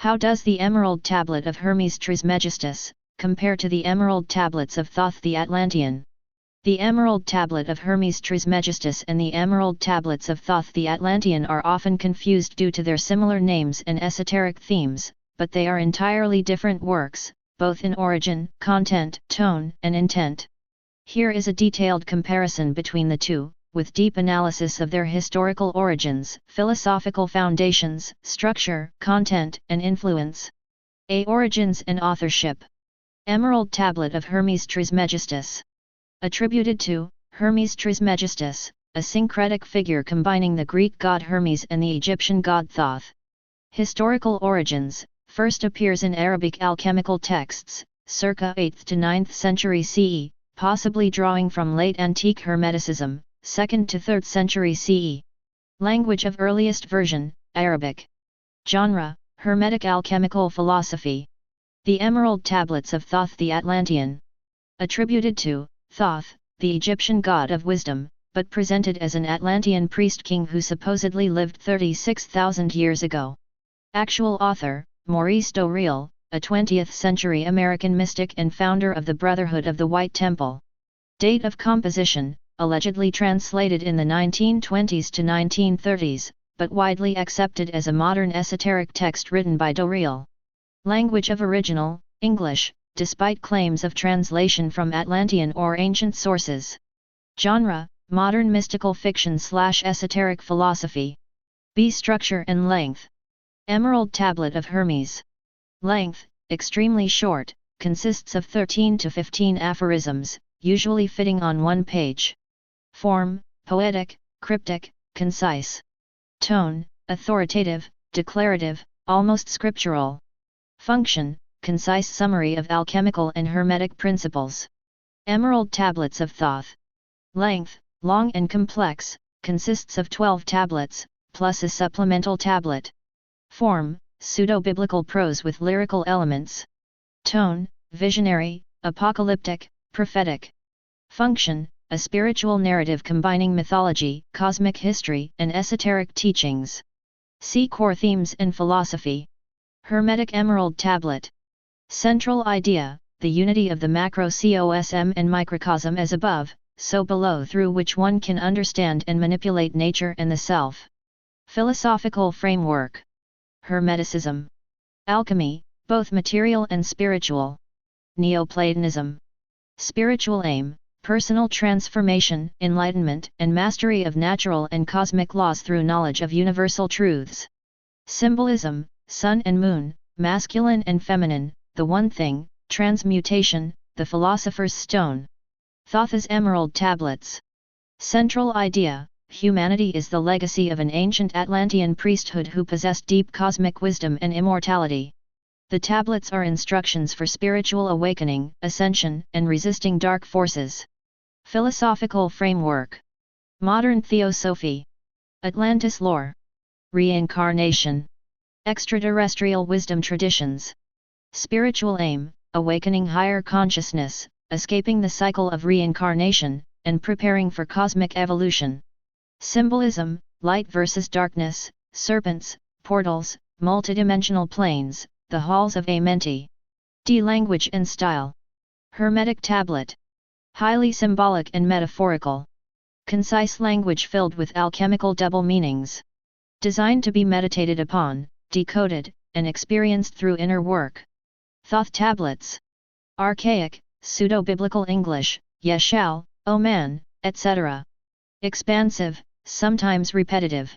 How does the emerald tablet of Hermes Trismegistus compare to the emerald tablets of Thoth the Atlantean? The emerald tablet of Hermes Trismegistus and the emerald tablets of Thoth the Atlantean are often confused due to their similar names and esoteric themes, but they are entirely different works, both in origin, content, tone, and intent. Here is a detailed comparison between the two, with deep analysis of their historical origins, philosophical foundations, structure, content, and influence. A. Origins and authorship. Emerald Tablet of Hermes Trismegistus. Attributed to Hermes Trismegistus, a syncretic figure combining the Greek god Hermes and the Egyptian god Thoth. Historical origins. First appears in Arabic alchemical texts, circa 8th to 9th century CE, possibly drawing from late antique Hermeticism, 2nd to 3rd century CE. Language of earliest version, Arabic. Genre, Hermetic alchemical philosophy. The Emerald Tablets of Thoth the Atlantean. Attributed to Thoth, the Egyptian god of wisdom, but presented as an Atlantean priest-king who supposedly lived 36,000 years ago. Actual author, Maurice Doreal, a 20th-century American mystic and founder of the Brotherhood of the White Temple. Date of composition, allegedly translated in the 1920s to 1930s, but widely accepted as a modern esoteric text written by Doreal. Language of original, English, despite claims of translation from Atlantean or ancient sources. Genre, modern mystical fiction/esoteric philosophy. B. Structure and length. Emerald Tablet of Hermes. Length, extremely short, consists of 13 to 15 aphorisms, usually fitting on one page. Form, poetic, cryptic, concise. Tone, authoritative, declarative, almost scriptural. Function, concise summary of alchemical and hermetic principles. Emerald Tablets of Thoth. Length, long and complex, consists of 12 tablets, plus a supplemental tablet. Form, pseudo-biblical prose with lyrical elements. Tone, visionary, apocalyptic, prophetic. Function, a spiritual narrative combining mythology, cosmic history, and esoteric teachings. See core themes and philosophy. Hermetic Emerald Tablet. Central idea, the unity of the macrocosm and microcosm as above, so below, through which one can understand and manipulate nature and the self. Philosophical framework. Hermeticism. Alchemy, both material and spiritual. Neoplatonism. Spiritual aim, personal transformation, enlightenment, and mastery of natural and cosmic laws through knowledge of universal truths. Symbolism, sun and moon, masculine and feminine, the one thing, transmutation, the philosopher's stone. Thoth's Emerald Tablets. Central idea, humanity is the legacy of an ancient Atlantean priesthood who possessed deep cosmic wisdom and immortality. The tablets are instructions for spiritual awakening, ascension, and resisting dark forces. Philosophical framework. Modern theosophy. Atlantis lore. Reincarnation. Extraterrestrial wisdom traditions. Spiritual aim, awakening higher consciousness, escaping the cycle of reincarnation, and preparing for cosmic evolution. Symbolism, light versus darkness, serpents, portals, multidimensional planes, the halls of Amenti. D. Language and style. Hermetic tablet. Highly symbolic and metaphorical. Concise language filled with alchemical double meanings. Designed to be meditated upon, decoded, and experienced through inner work. Thoth tablets. Archaic, pseudo-biblical English, yes shall, oh man, etc. Expansive, sometimes repetitive.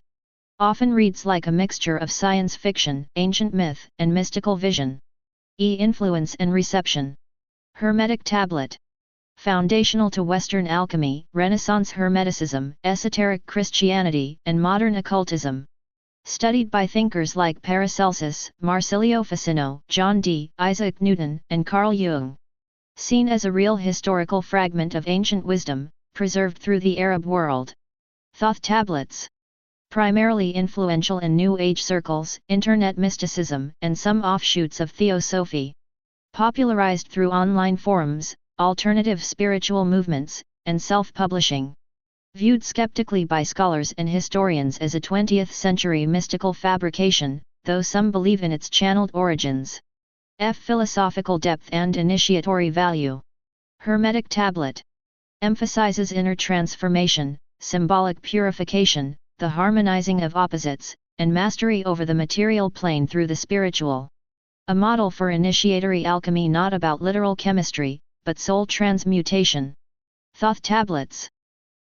Often reads like a mixture of science fiction, ancient myth, and mystical vision. E. Influence and reception. Hermetic tablet. Foundational to Western alchemy, Renaissance Hermeticism, esoteric Christianity, and modern occultism. Studied by thinkers like Paracelsus, Marsilio Ficino, John Dee, Isaac Newton, and Carl Jung. Seen as a real historical fragment of ancient wisdom, preserved through the Arab world. Thoth tablets. Primarily influential in New Age circles, internet mysticism, and some offshoots of theosophy. Popularized through online forums, alternative spiritual movements, and self-publishing. Viewed skeptically by scholars and historians as a 20th-century mystical fabrication, though some believe in its channeled origins. Philosophical depth and initiatory value. Hermetic tablet emphasizes inner transformation, symbolic purification, the harmonizing of opposites, and mastery over the material plane through the spiritual. A model for initiatory alchemy not about literal chemistry, but soul transmutation. Thoth tablets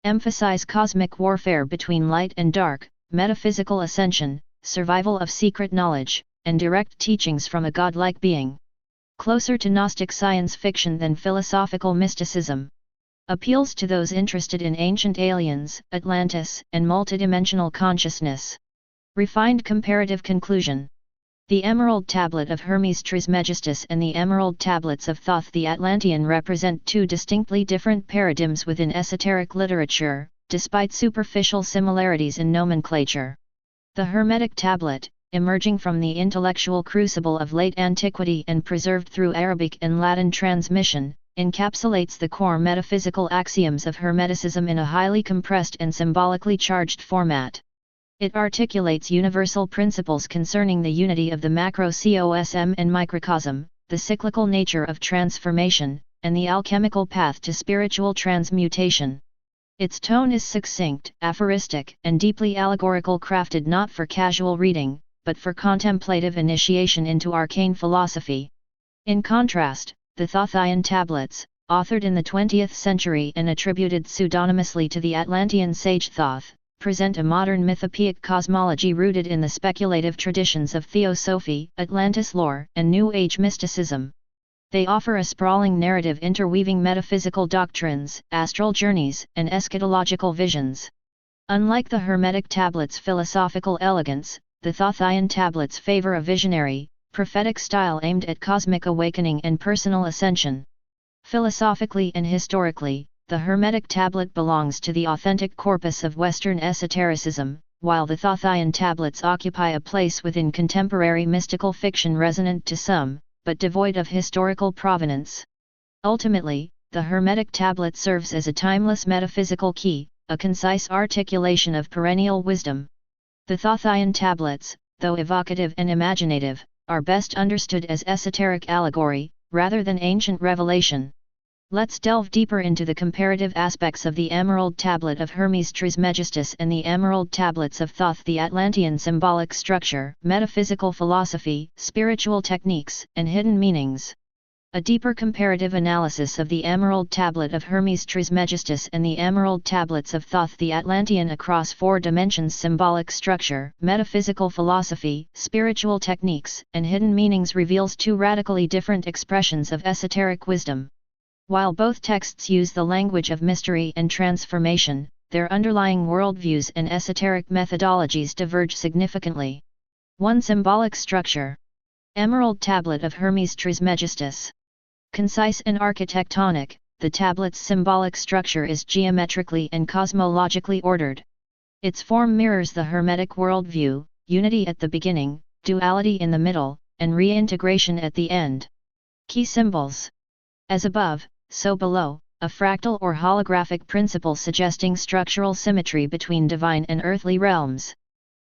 emphasize cosmic warfare between light and dark, metaphysical ascension, survival of secret knowledge, and direct teachings from a godlike being. Closer to Gnostic science fiction than philosophical mysticism. Appeals to those interested in ancient aliens, Atlantis, and multidimensional consciousness. Refined comparative conclusion. The Emerald Tablet of Hermes Trismegistus and the Emerald Tablets of Thoth the Atlantean represent two distinctly different paradigms within esoteric literature, despite superficial similarities in nomenclature. The Hermetic Tablet, emerging from the intellectual crucible of late antiquity and preserved through Arabic and Latin transmission, encapsulates the core metaphysical axioms of Hermeticism in a highly compressed and symbolically charged format. It articulates universal principles concerning the unity of the macrocosm and microcosm, the cyclical nature of transformation, and the alchemical path to spiritual transmutation. Its tone is succinct, aphoristic, and deeply allegorical, crafted not for casual reading, but for contemplative initiation into arcane philosophy. In contrast, the Thothian tablets, authored in the 20th century and attributed pseudonymously to the Atlantean sage Thoth, present a modern mythopoeic cosmology rooted in the speculative traditions of Theosophy, Atlantis lore, and New Age mysticism. They offer a sprawling narrative interweaving metaphysical doctrines, astral journeys, and eschatological visions. Unlike the Hermetic tablets' philosophical elegance, the Thothian tablets favor a visionary, prophetic style aimed at cosmic awakening and personal ascension. Philosophically and historically, the Hermetic tablet belongs to the authentic corpus of Western esotericism, while the Thothian tablets occupy a place within contemporary mystical fiction resonant to some, but devoid of historical provenance. Ultimately, the Hermetic tablet serves as a timeless metaphysical key, a concise articulation of perennial wisdom. The Thothian tablets, though evocative and imaginative, are best understood as esoteric allegory, rather than ancient revelation. Let's delve deeper into the comparative aspects of the Emerald Tablet of Hermes Trismegistus and the Emerald Tablets of Thoth the Atlantean: symbolic structure, metaphysical philosophy, spiritual techniques, and hidden meanings. A deeper comparative analysis of the Emerald Tablet of Hermes Trismegistus and the Emerald Tablets of Thoth the Atlantean across 4 dimensions: symbolic structure, metaphysical philosophy, spiritual techniques, and hidden meanings reveals 2 radically different expressions of esoteric wisdom. While both texts use the language of mystery and transformation, their underlying worldviews and esoteric methodologies diverge significantly. 1. Symbolic structure. Emerald Tablet of Hermes Trismegistus. Concise and architectonic, the tablet's symbolic structure is geometrically and cosmologically ordered. Its form mirrors the Hermetic worldview: unity at the beginning, duality in the middle, and reintegration at the end. Key symbols. As above, so below, a fractal or holographic principle suggesting structural symmetry between divine and earthly realms.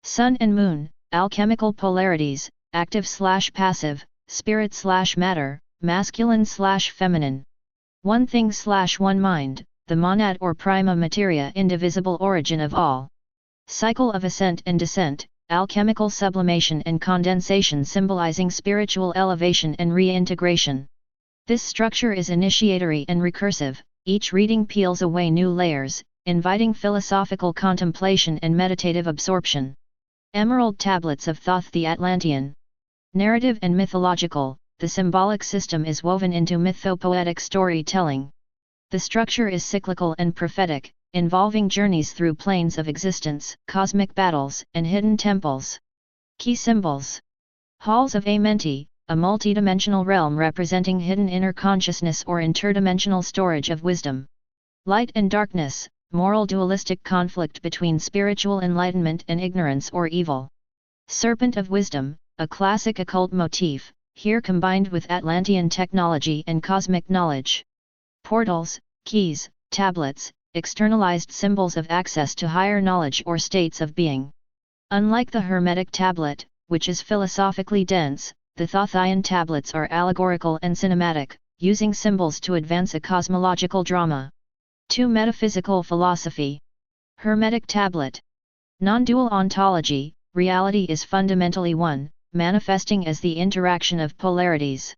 Sun and Moon, alchemical polarities, active/passive, spirit/matter, masculine/feminine. One thing/one mind, the monad or prima materia, indivisible origin of all. Cycle of ascent and descent, alchemical sublimation and condensation symbolizing spiritual elevation and reintegration. This structure is initiatory and recursive, each reading peels away new layers, inviting philosophical contemplation and meditative absorption. Emerald Tablets of Thoth the Atlantean. Narrative and mythological, the symbolic system is woven into mythopoetic storytelling. The structure is cyclical and prophetic, involving journeys through planes of existence, cosmic battles, and hidden temples. Key symbols. Halls of Amenti, a multidimensional realm representing hidden inner consciousness or interdimensional storage of wisdom. Light and darkness, moral dualistic conflict between spiritual enlightenment and ignorance or evil. Serpent of wisdom, a classic occult motif, here combined with Atlantean technology and cosmic knowledge. Portals, keys, tablets, externalized symbols of access to higher knowledge or states of being. Unlike the Hermetic tablet, which is philosophically dense. The Thothian tablets are allegorical and cinematic, using symbols to advance a cosmological drama. 2. Metaphysical philosophy. Hermetic tablet. Non-dual ontology. Reality is fundamentally one, manifesting as the interaction of polarities.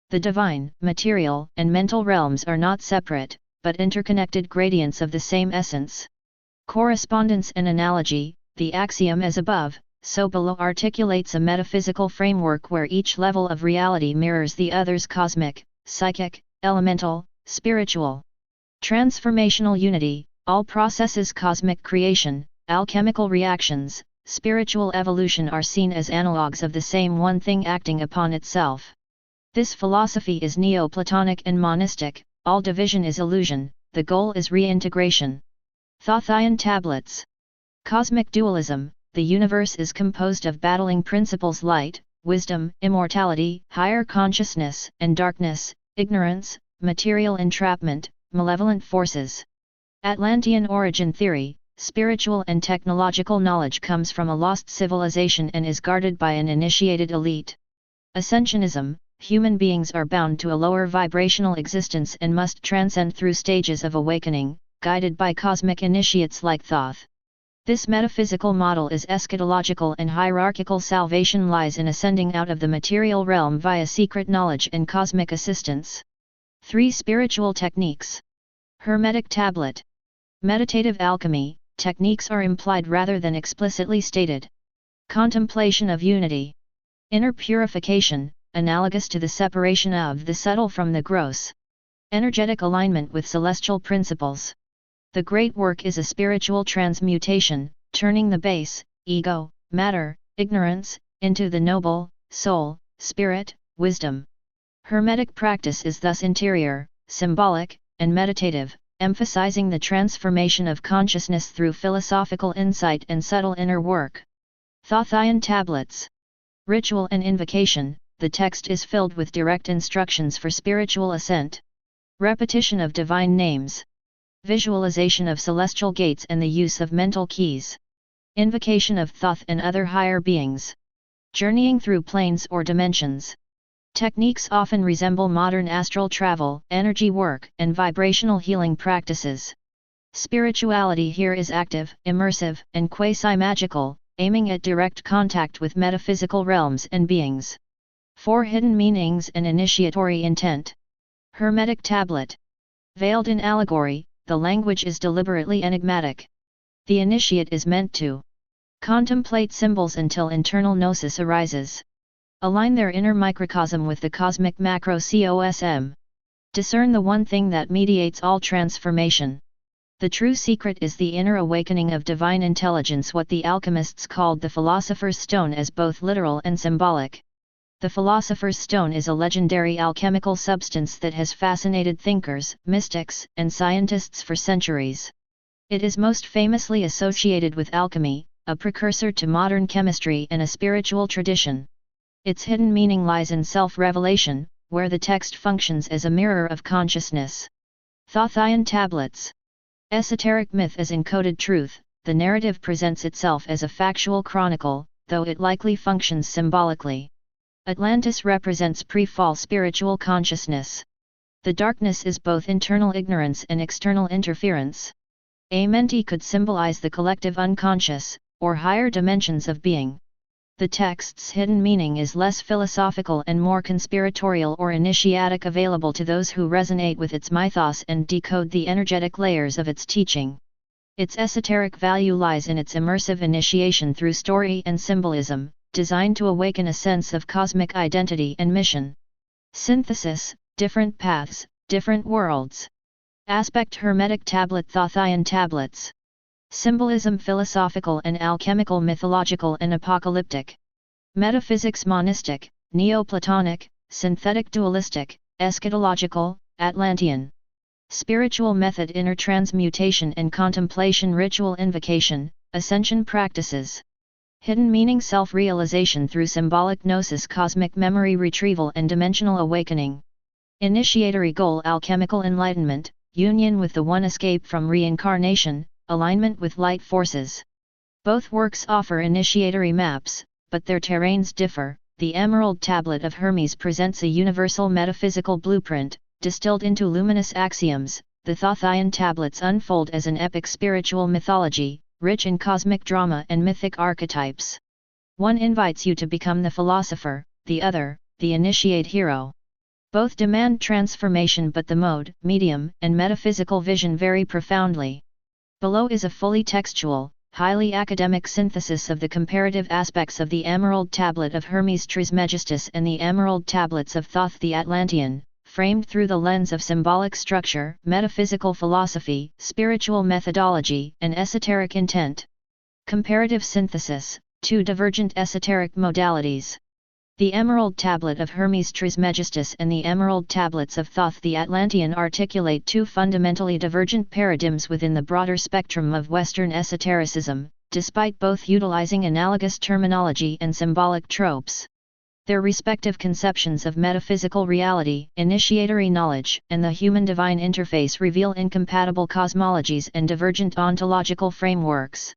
The divine, material, and mental realms are not separate, but interconnected gradients of the same essence. Correspondence and analogy. The axiom as above, so below articulates a metaphysical framework where each level of reality mirrors the other's cosmic, psychic, elemental, spiritual. Transformational unity. All processes, cosmic creation, alchemical reactions, spiritual evolution are seen as analogues of the same one thing acting upon itself. This philosophy is Neoplatonic and monistic. All division is illusion, the goal is reintegration. Thothian tablets. Cosmic dualism. The universe is composed of battling principles: light, wisdom, immortality, higher consciousness, and darkness, ignorance, material entrapment, malevolent forces. Atlantean origin theory. Spiritual and technological knowledge comes from a lost civilization and is guarded by an initiated elite. Ascensionism. Human beings are bound to a lower vibrational existence and must transcend through stages of awakening, guided by cosmic initiates like Thoth. This metaphysical model is eschatological and hierarchical. Salvation lies in ascending out of the material realm via secret knowledge and cosmic assistance. 3. Spiritual techniques. Hermetic tablet. Meditative alchemy. Techniques are implied rather than explicitly stated. Contemplation of unity. Inner purification, analogous to the separation of the subtle from the gross. Energetic alignment with celestial principles. The great work is a spiritual transmutation, turning the base, ego, matter, ignorance, into the noble, soul, spirit, wisdom. Hermetic practice is thus interior, symbolic, and meditative, emphasizing the transformation of consciousness through philosophical insight and subtle inner work. Thothian tablets. Ritual and invocation. The text is filled with direct instructions for spiritual ascent. Repetition of divine names. Visualization of celestial gates and the use of mental keys. Invocation of Thoth and other higher beings. Journeying through planes or dimensions. Techniques often resemble modern astral travel, energy work, and vibrational healing practices. Spirituality here is active, immersive, and quasi-magical, aiming at direct contact with metaphysical realms and beings. 4. Hidden meanings and initiatory intent. Hermetic tablet. Veiled in allegory, the language is deliberately enigmatic. The initiate is meant to contemplate symbols until internal gnosis arises. Align their inner microcosm with the cosmic macrocosm. Discern the one thing that mediates all transformation. The true secret is the inner awakening of divine intelligence, what the alchemists called the philosopher's stone, as both literal and symbolic. The philosopher's stone is a legendary alchemical substance that has fascinated thinkers, mystics, and scientists for centuries. It is most famously associated with alchemy, a precursor to modern chemistry and a spiritual tradition. Its hidden meaning lies in self-revelation, where the text functions as a mirror of consciousness. Thothian tablets. Esoteric myth as encoded truth. The narrative presents itself as a factual chronicle, though it likely functions symbolically. Atlantis represents pre-fall spiritual consciousness. The darkness is both internal ignorance and external interference. Amenti could symbolize the collective unconscious, or higher dimensions of being. The text's hidden meaning is less philosophical and more conspiratorial or initiatic, available to those who resonate with its mythos and decode the energetic layers of its teaching. Its esoteric value lies in its immersive initiation through story and symbolism, designed to awaken a sense of cosmic identity and mission. Synthesis, different paths, different worlds. Aspect. Hermetic tablet. Thothian tablets. Symbolism. Philosophical and alchemical, mythological and apocalyptic. Metaphysics. Monistic, Neoplatonic, synthetic, dualistic, eschatological, Atlantean. Spiritual method. Inner transmutation and contemplation. Ritual. Invocation, ascension practices. Hidden meaning. Self-realization through symbolic gnosis, cosmic memory retrieval and dimensional awakening. Initiatory goal. Alchemical enlightenment, union with the One, escape from reincarnation, alignment with light forces. Both works offer initiatory maps, but their terrains differ. The Emerald Tablet of Hermes presents a universal metaphysical blueprint, distilled into luminous axioms. The Thothian tablets unfold as an epic spiritual mythology, rich in cosmic drama and mythic archetypes. One invites you to become the philosopher, the other, the initiate hero. Both demand transformation, but the mode, medium, and metaphysical vision vary profoundly. Below is a fully textual, highly academic synthesis of the comparative aspects of the Emerald Tablet of Hermes Trismegistus and the Emerald Tablets of Thoth the Atlantean, framed through the lens of symbolic structure, metaphysical philosophy, spiritual methodology, and esoteric intent. Comparative synthesis: two divergent esoteric modalities. The Emerald Tablet of Hermes Trismegistus and the Emerald Tablets of Thoth the Atlantean articulate two fundamentally divergent paradigms within the broader spectrum of Western esotericism, despite both utilizing analogous terminology and symbolic tropes. Their respective conceptions of metaphysical reality, initiatory knowledge, and the human-divine interface reveal incompatible cosmologies and divergent ontological frameworks.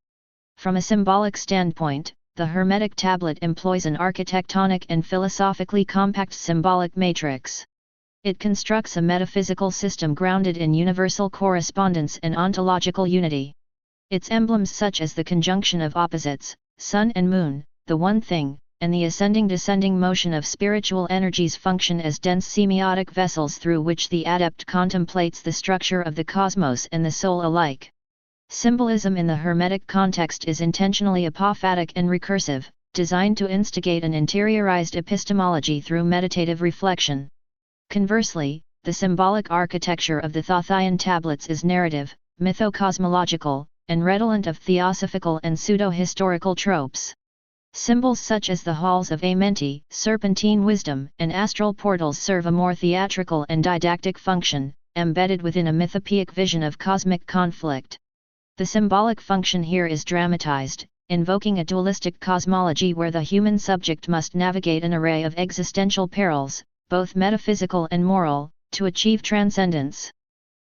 From a symbolic standpoint, the Hermetic tablet employs an architectonic and philosophically compact symbolic matrix. It constructs a metaphysical system grounded in universal correspondence and ontological unity. Its emblems, such as the conjunction of opposites, sun and moon, the one thing, and the ascending-descending motion of spiritual energies, function as dense semiotic vessels through which the adept contemplates the structure of the cosmos and the soul alike. Symbolism in the Hermetic context is intentionally apophatic and recursive, designed to instigate an interiorized epistemology through meditative reflection. Conversely, the symbolic architecture of the Thothian tablets is narrative, mytho-cosmological, and redolent of theosophical and pseudo-historical tropes. Symbols such as the halls of Amenti, serpentine wisdom, and astral portals serve a more theatrical and didactic function, embedded within a mythopoeic vision of cosmic conflict. The symbolic function here is dramatized, invoking a dualistic cosmology where the human subject must navigate an array of existential perils, both metaphysical and moral, to achieve transcendence.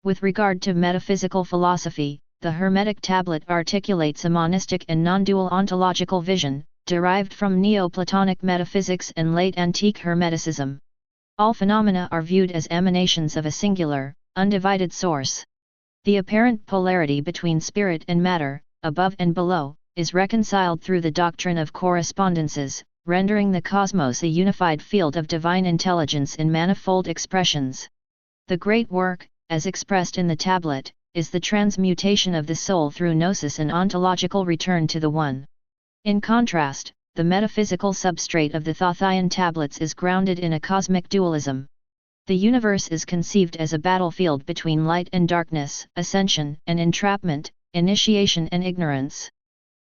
With regard to metaphysical philosophy, the Hermetic tablet articulates a monistic and non-dual ontological vision, derived from Neoplatonic metaphysics and late antique Hermeticism. All phenomena are viewed as emanations of a singular, undivided source. The apparent polarity between spirit and matter, above and below, is reconciled through the doctrine of correspondences, rendering the cosmos a unified field of divine intelligence in manifold expressions. The great work, as expressed in the tablet, is the transmutation of the soul through gnosis and ontological return to the One. In contrast, the metaphysical substrate of the Thothian tablets is grounded in a cosmic dualism. The universe is conceived as a battlefield between light and darkness, ascension and entrapment, initiation and ignorance.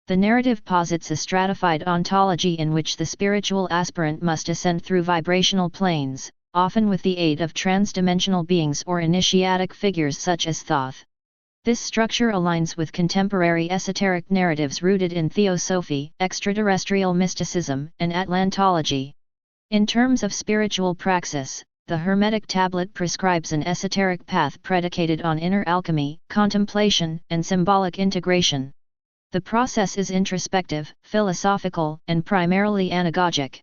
The narrative posits a stratified ontology in which the spiritual aspirant must ascend through vibrational planes, often with the aid of transdimensional beings or initiatic figures such as Thoth. This structure aligns with contemporary esoteric narratives rooted in theosophy, extraterrestrial mysticism, and Atlantology. In terms of spiritual praxis, the Hermetic tablet prescribes an esoteric path predicated on inner alchemy, contemplation, and symbolic integration. The process is introspective, philosophical, and primarily anagogic.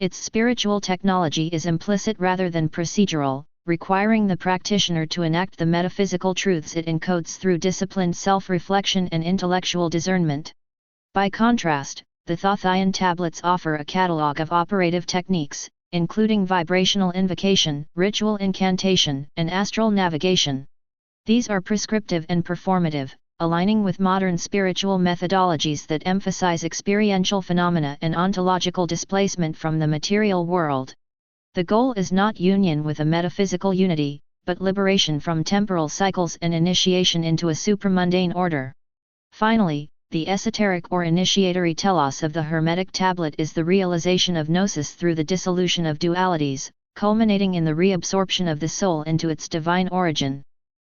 Its spiritual technology is implicit rather than procedural, requiring the practitioner to enact the metaphysical truths it encodes through disciplined self-reflection and intellectual discernment. By contrast, the Thothian tablets offer a catalog of operative techniques, including vibrational invocation, ritual incantation, and astral navigation. These are prescriptive and performative, aligning with modern spiritual methodologies that emphasize experiential phenomena and ontological displacement from the material world. The goal is not union with a metaphysical unity, but liberation from temporal cycles and initiation into a supramundane order. Finally, the esoteric or initiatory telos of the Hermetic tablet is the realization of gnosis through the dissolution of dualities, culminating in the reabsorption of the soul into its divine origin.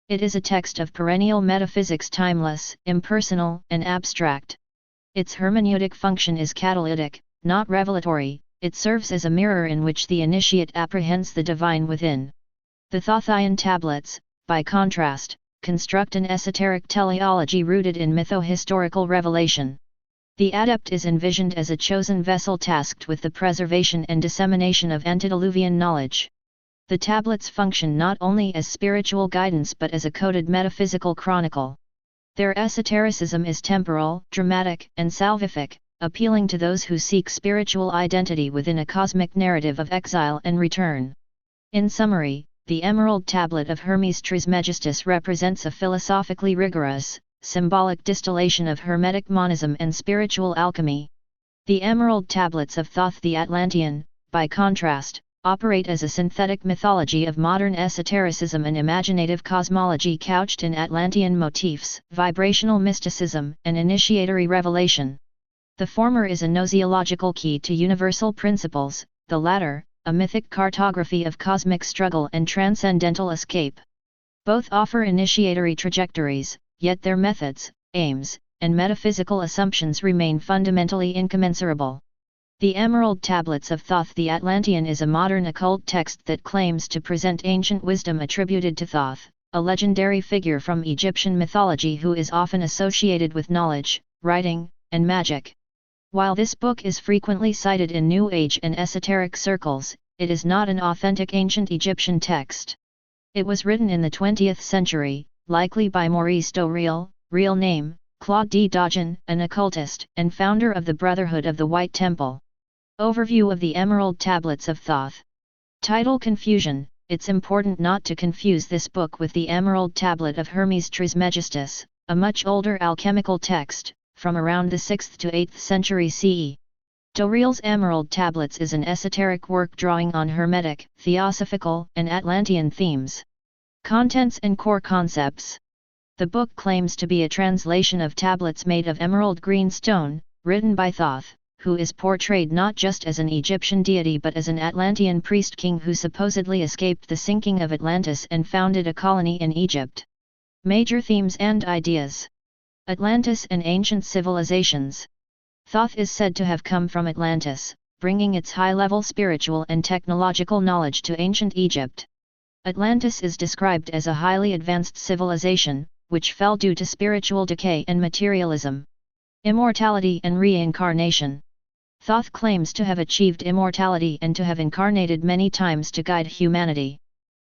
It is a text of perennial metaphysics, timeless, impersonal, and abstract. Its hermeneutic function is catalytic, not revelatory. It serves as a mirror in which the initiate apprehends the divine within. The Thothian tablets, by contrast, construct an esoteric teleology rooted in mytho-historical revelation. The adept is envisioned as a chosen vessel tasked with the preservation and dissemination of antediluvian knowledge. The tablets function not only as spiritual guidance but as a coded metaphysical chronicle. Their esotericism is temporal, dramatic, and salvific, appealing to those who seek spiritual identity within a cosmic narrative of exile and return. In summary, the Emerald Tablet of Hermes Trismegistus represents a philosophically rigorous, symbolic distillation of Hermetic monism and spiritual alchemy. The Emerald Tablets of Thoth the Atlantean, by contrast, operate as a synthetic mythology of modern esotericism and imaginative cosmology couched in Atlantean motifs, vibrational mysticism, and initiatory revelation. The former is a gnoseological key to universal principles, the latter, a mythic cartography of cosmic struggle and transcendental escape. Both offer initiatory trajectories, yet their methods, aims, and metaphysical assumptions remain fundamentally incommensurable. The Emerald Tablets of Thoth the Atlantean is a modern occult text that claims to present ancient wisdom attributed to Thoth, a legendary figure from Egyptian mythology who is often associated with knowledge, writing, and magic. While this book is frequently cited in New Age and esoteric circles, it is not an authentic ancient Egyptian text. It was written in the 20th century, likely by Maurice Doreal, real name, Claude D. Dogin, an occultist and founder of the Brotherhood of the White Temple. Overview of the Emerald Tablets of Thoth. Title confusion. It's important not to confuse this book with the Emerald Tablet of Hermes Trismegistus, a much older alchemical text, from around the 6th to 8th century CE. Doreal's Emerald Tablets is an esoteric work drawing on Hermetic, Theosophical, and Atlantean themes. Contents and core concepts. The book claims to be a translation of tablets made of emerald green stone, written by Thoth, who is portrayed not just as an Egyptian deity but as an Atlantean priest-king who supposedly escaped the sinking of Atlantis and founded a colony in Egypt. Major themes and ideas. Atlantis and ancient civilizations. Thoth is said to have come from Atlantis, bringing its high-level spiritual and technological knowledge to ancient Egypt. Atlantis is described as a highly advanced civilization, which fell due to spiritual decay and materialism. Immortality and reincarnation. Thoth claims to have achieved immortality and to have incarnated many times to guide humanity.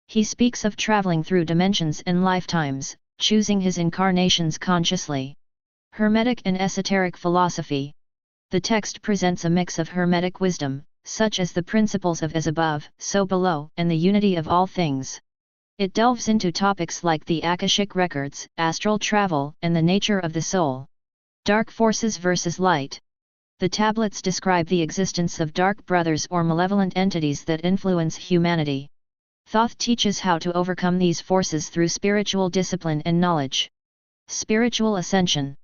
He speaks of traveling through dimensions and lifetimes, choosing his incarnations consciously. Hermetic and esoteric philosophy. The text presents a mix of Hermetic wisdom, such as the principles of as above, so below, and the unity of all things. It delves into topics like the Akashic records, astral travel, and the nature of the soul. Dark forces versus light. The tablets describe the existence of dark brothers or malevolent entities that influence humanity. Thoth teaches how to overcome these forces through spiritual discipline and knowledge. Spiritual ascension.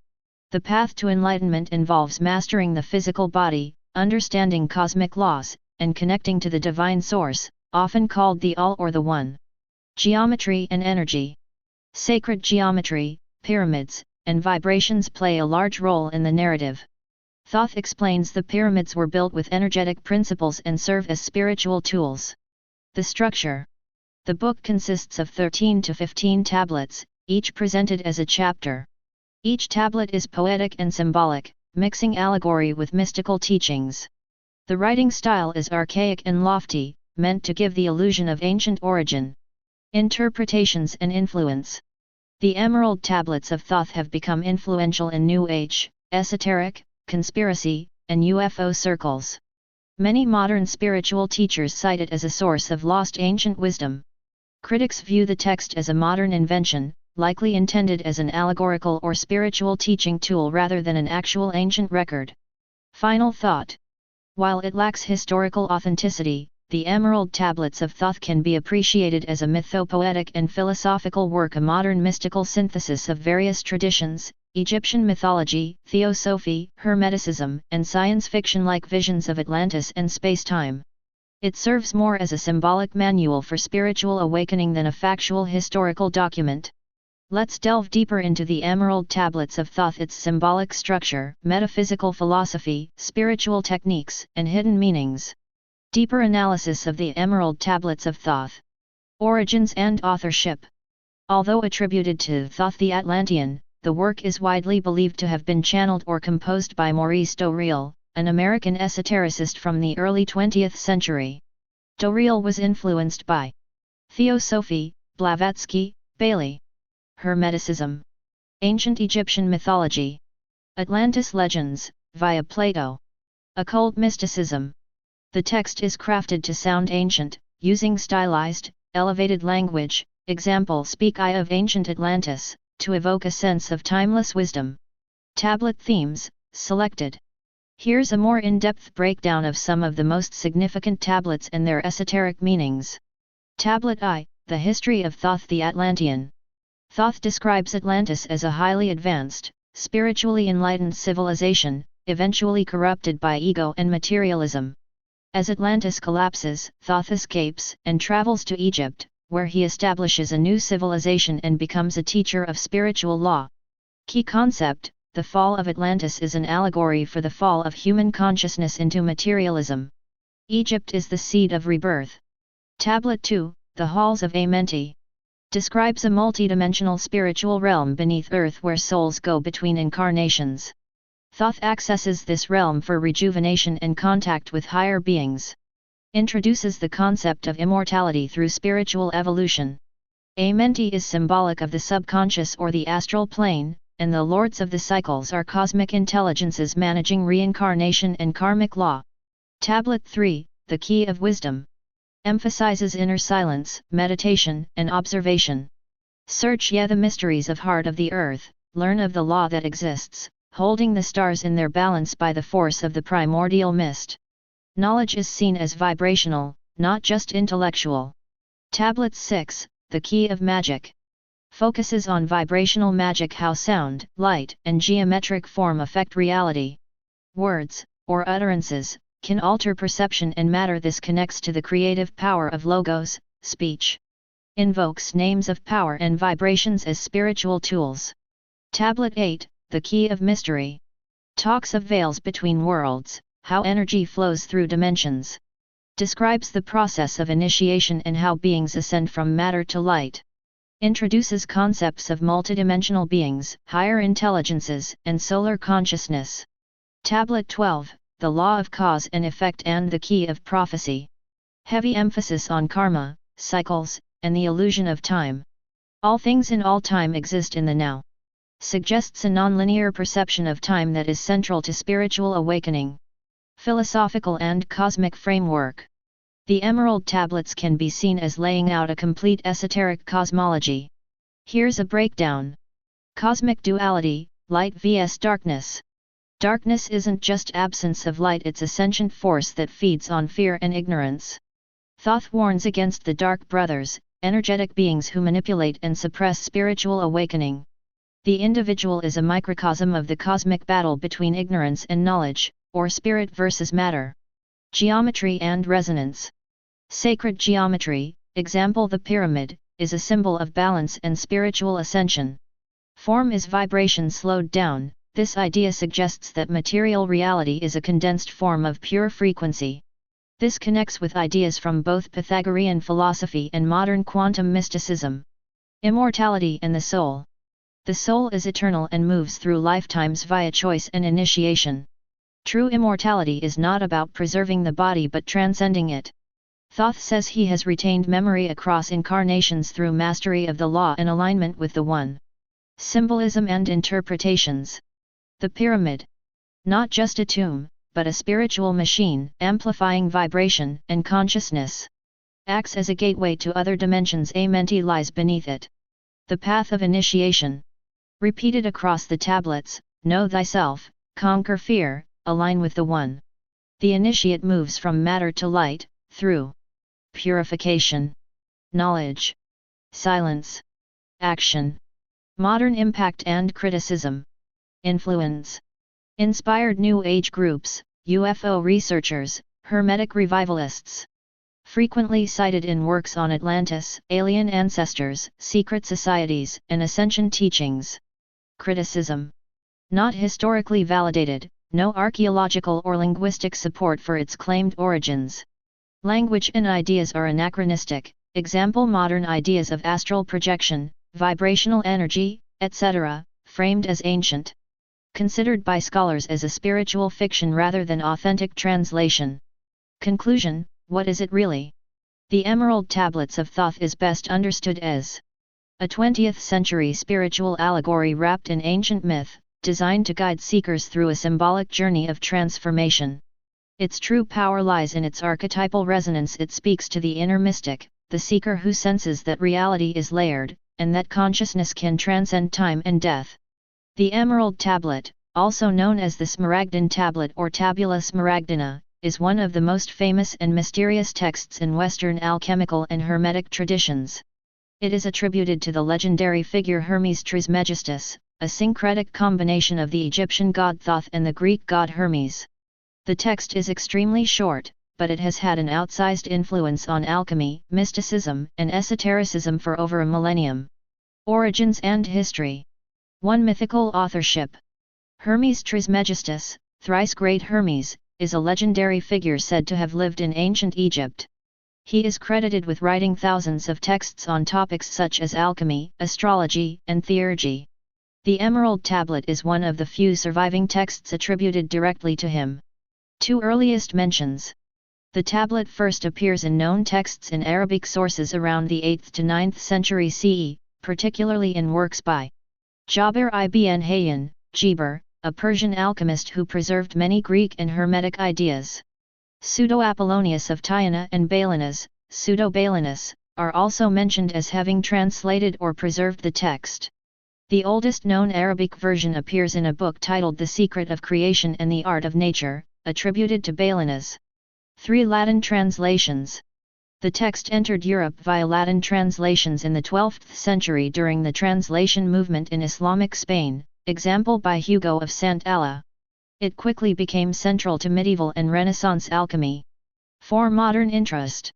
The path to enlightenment involves mastering the physical body, understanding cosmic laws, and connecting to the divine source, often called the All or the One. Geometry and energy. Sacred geometry, pyramids, and vibrations play a large role in the narrative. Thoth explains the pyramids were built with energetic principles and serve as spiritual tools. The structure. The book consists of 13 to 15 tablets, each presented as a chapter. Each tablet is poetic and symbolic, mixing allegory with mystical teachings. The writing style is archaic and lofty, meant to give the illusion of ancient origin. Interpretations and influence. The Emerald Tablets of Thoth have become influential in New Age, esoteric, conspiracy, and UFO circles. Many modern spiritual teachers cite it as a source of lost ancient wisdom. Critics view the text as a modern invention, likely intended as an allegorical or spiritual teaching tool rather than an actual ancient record. Final thought. While it lacks historical authenticity, the Emerald Tablets of Thoth can be appreciated as a mythopoetic and philosophical work, a modern mystical synthesis of various traditions, Egyptian mythology, theosophy, Hermeticism, and science fiction-like visions of Atlantis and space-time. It serves more as a symbolic manual for spiritual awakening than a factual historical document. Let's delve deeper into the Emerald Tablets of Thoth, its symbolic structure, metaphysical philosophy, spiritual techniques, and hidden meanings. Deeper analysis of the Emerald Tablets of Thoth. Origins and authorship. Although attributed to Thoth the Atlantean, the work is widely believed to have been channeled or composed by Maurice Doreal, an American esotericist from the early 20th century. Doreal was influenced by Theosophy, Blavatsky, Bailey. Hermeticism. Ancient Egyptian mythology. Atlantis legends, via Plato. Occult mysticism. The text is crafted to sound ancient, using stylized, elevated language, example speak I of ancient Atlantis, to evoke a sense of timeless wisdom. Tablet themes, selected. Here's a more in-depth breakdown of some of the most significant tablets and their esoteric meanings. Tablet I, the history of Thoth the Atlantean. Thoth describes Atlantis as a highly advanced, spiritually enlightened civilization, eventually corrupted by ego and materialism. As Atlantis collapses, Thoth escapes and travels to Egypt, where he establishes a new civilization and becomes a teacher of spiritual law. Key concept: the fall of Atlantis is an allegory for the fall of human consciousness into materialism. Egypt is the seed of rebirth. Tablet 2, the Halls of Amenti. Describes a multidimensional spiritual realm beneath Earth where souls go between incarnations. Thoth accesses this realm for rejuvenation and contact with higher beings. Introduces the concept of immortality through spiritual evolution. Amenti is symbolic of the subconscious or the astral plane, and the lords of the cycles are cosmic intelligences managing reincarnation and karmic law. Tablet 3, the Key of Wisdom. Emphasizes inner silence, meditation, and observation. Search ye the mysteries of heart of the earth, learn of the law that exists, holding the stars in their balance by the force of the primordial mist. Knowledge is seen as vibrational, not just intellectual. Tablet 6, the Key of Magic. Focuses on vibrational magic, how sound, light, and geometric form affect reality. Words, or utterances, can alter perception and matter. This connects to the creative power of logos, speech. Invokes names of power and vibrations as spiritual tools. Tablet 8, the Key of Mystery. Talks of veils between worlds, how energy flows through dimensions. Describes the process of initiation and how beings ascend from matter to light. Introduces concepts of multidimensional beings, higher intelligences, and solar consciousness. Tablet 12, the Law of Cause and Effect and the Key of Prophecy. Heavy emphasis on karma, cycles, and the illusion of time. All things in all time exist in the now. Suggests a nonlinear perception of time that is central to spiritual awakening. Philosophical and cosmic framework. The Emerald Tablets can be seen as laying out a complete esoteric cosmology. Here's a breakdown. Cosmic duality, light vs darkness. Darkness isn't just absence of light, it's a sentient force that feeds on fear and ignorance. Thoth warns against the dark brothers, energetic beings who manipulate and suppress spiritual awakening. The individual is a microcosm of the cosmic battle between ignorance and knowledge, or spirit versus matter. Geometry and resonance. Sacred geometry, example the pyramid, is a symbol of balance and spiritual ascension. Form is vibration slowed down. This idea suggests that material reality is a condensed form of pure frequency. This connects with ideas from both Pythagorean philosophy and modern quantum mysticism. Immortality and the soul. The soul is eternal and moves through lifetimes via choice and initiation. True immortality is not about preserving the body but transcending it. Thoth says he has retained memory across incarnations through mastery of the law and alignment with the One. Symbolism and interpretations. The pyramid. Not just a tomb, but a spiritual machine, amplifying vibration and consciousness. Acts as a gateway to other dimensions. Amenti lies beneath it. The path of initiation. Repeated across the tablets: know thyself, conquer fear, align with the One. The initiate moves from matter to light, through purification, knowledge, silence, action. Modern impact and criticism. Influence. Inspired New Age groups, UFO researchers, Hermetic revivalists. Frequently cited in works on Atlantis, alien ancestors, secret societies, and ascension teachings. Criticism. Not historically validated, no archaeological or linguistic support for its claimed origins. Language and ideas are anachronistic, example modern ideas of astral projection, vibrational energy, etc., framed as ancient. Considered by scholars as a spiritual fiction rather than authentic translation. Conclusion: what is it really? The Emerald Tablets of Thoth is best understood as a 20th century spiritual allegory wrapped in ancient myth, designed to guide seekers through a symbolic journey of transformation. Its true power lies in its archetypal resonance. It speaks to the inner mystic, the seeker who senses that reality is layered, and that consciousness can transcend time and death. The Emerald Tablet, also known as the Smaragdine Tablet or Tabula Smaragdina, is one of the most famous and mysterious texts in Western alchemical and Hermetic traditions. It is attributed to the legendary figure Hermes Trismegistus, a syncretic combination of the Egyptian god Thoth and the Greek god Hermes. The text is extremely short, but it has had an outsized influence on alchemy, mysticism, and esotericism for over a millennium. Origins and history. 1. Mythical authorship. Hermes Trismegistus, thrice great Hermes, is a legendary figure said to have lived in ancient Egypt. He is credited with writing thousands of texts on topics such as alchemy, astrology, and theurgy. The Emerald Tablet is one of the few surviving texts attributed directly to him. 2 earliest mentions. The tablet first appears in known texts in Arabic sources around the 8th to 9th century CE, particularly in works by Jabir ibn Hayyan, Jibr, a Persian alchemist who preserved many Greek and Hermetic ideas. Pseudo-Apollonius of Tyana and Balinus, Pseudo-Balinus, are also mentioned as having translated or preserved the text. The oldest known Arabic version appears in a book titled The Secret of Creation and the Art of Nature, attributed to Balinus. 3 Latin translations. The text entered Europe via Latin translations in the 12th century during the translation movement in Islamic Spain, example by Hugo of Sant'Alla. It quickly became central to medieval and Renaissance alchemy. 4 Modern interest.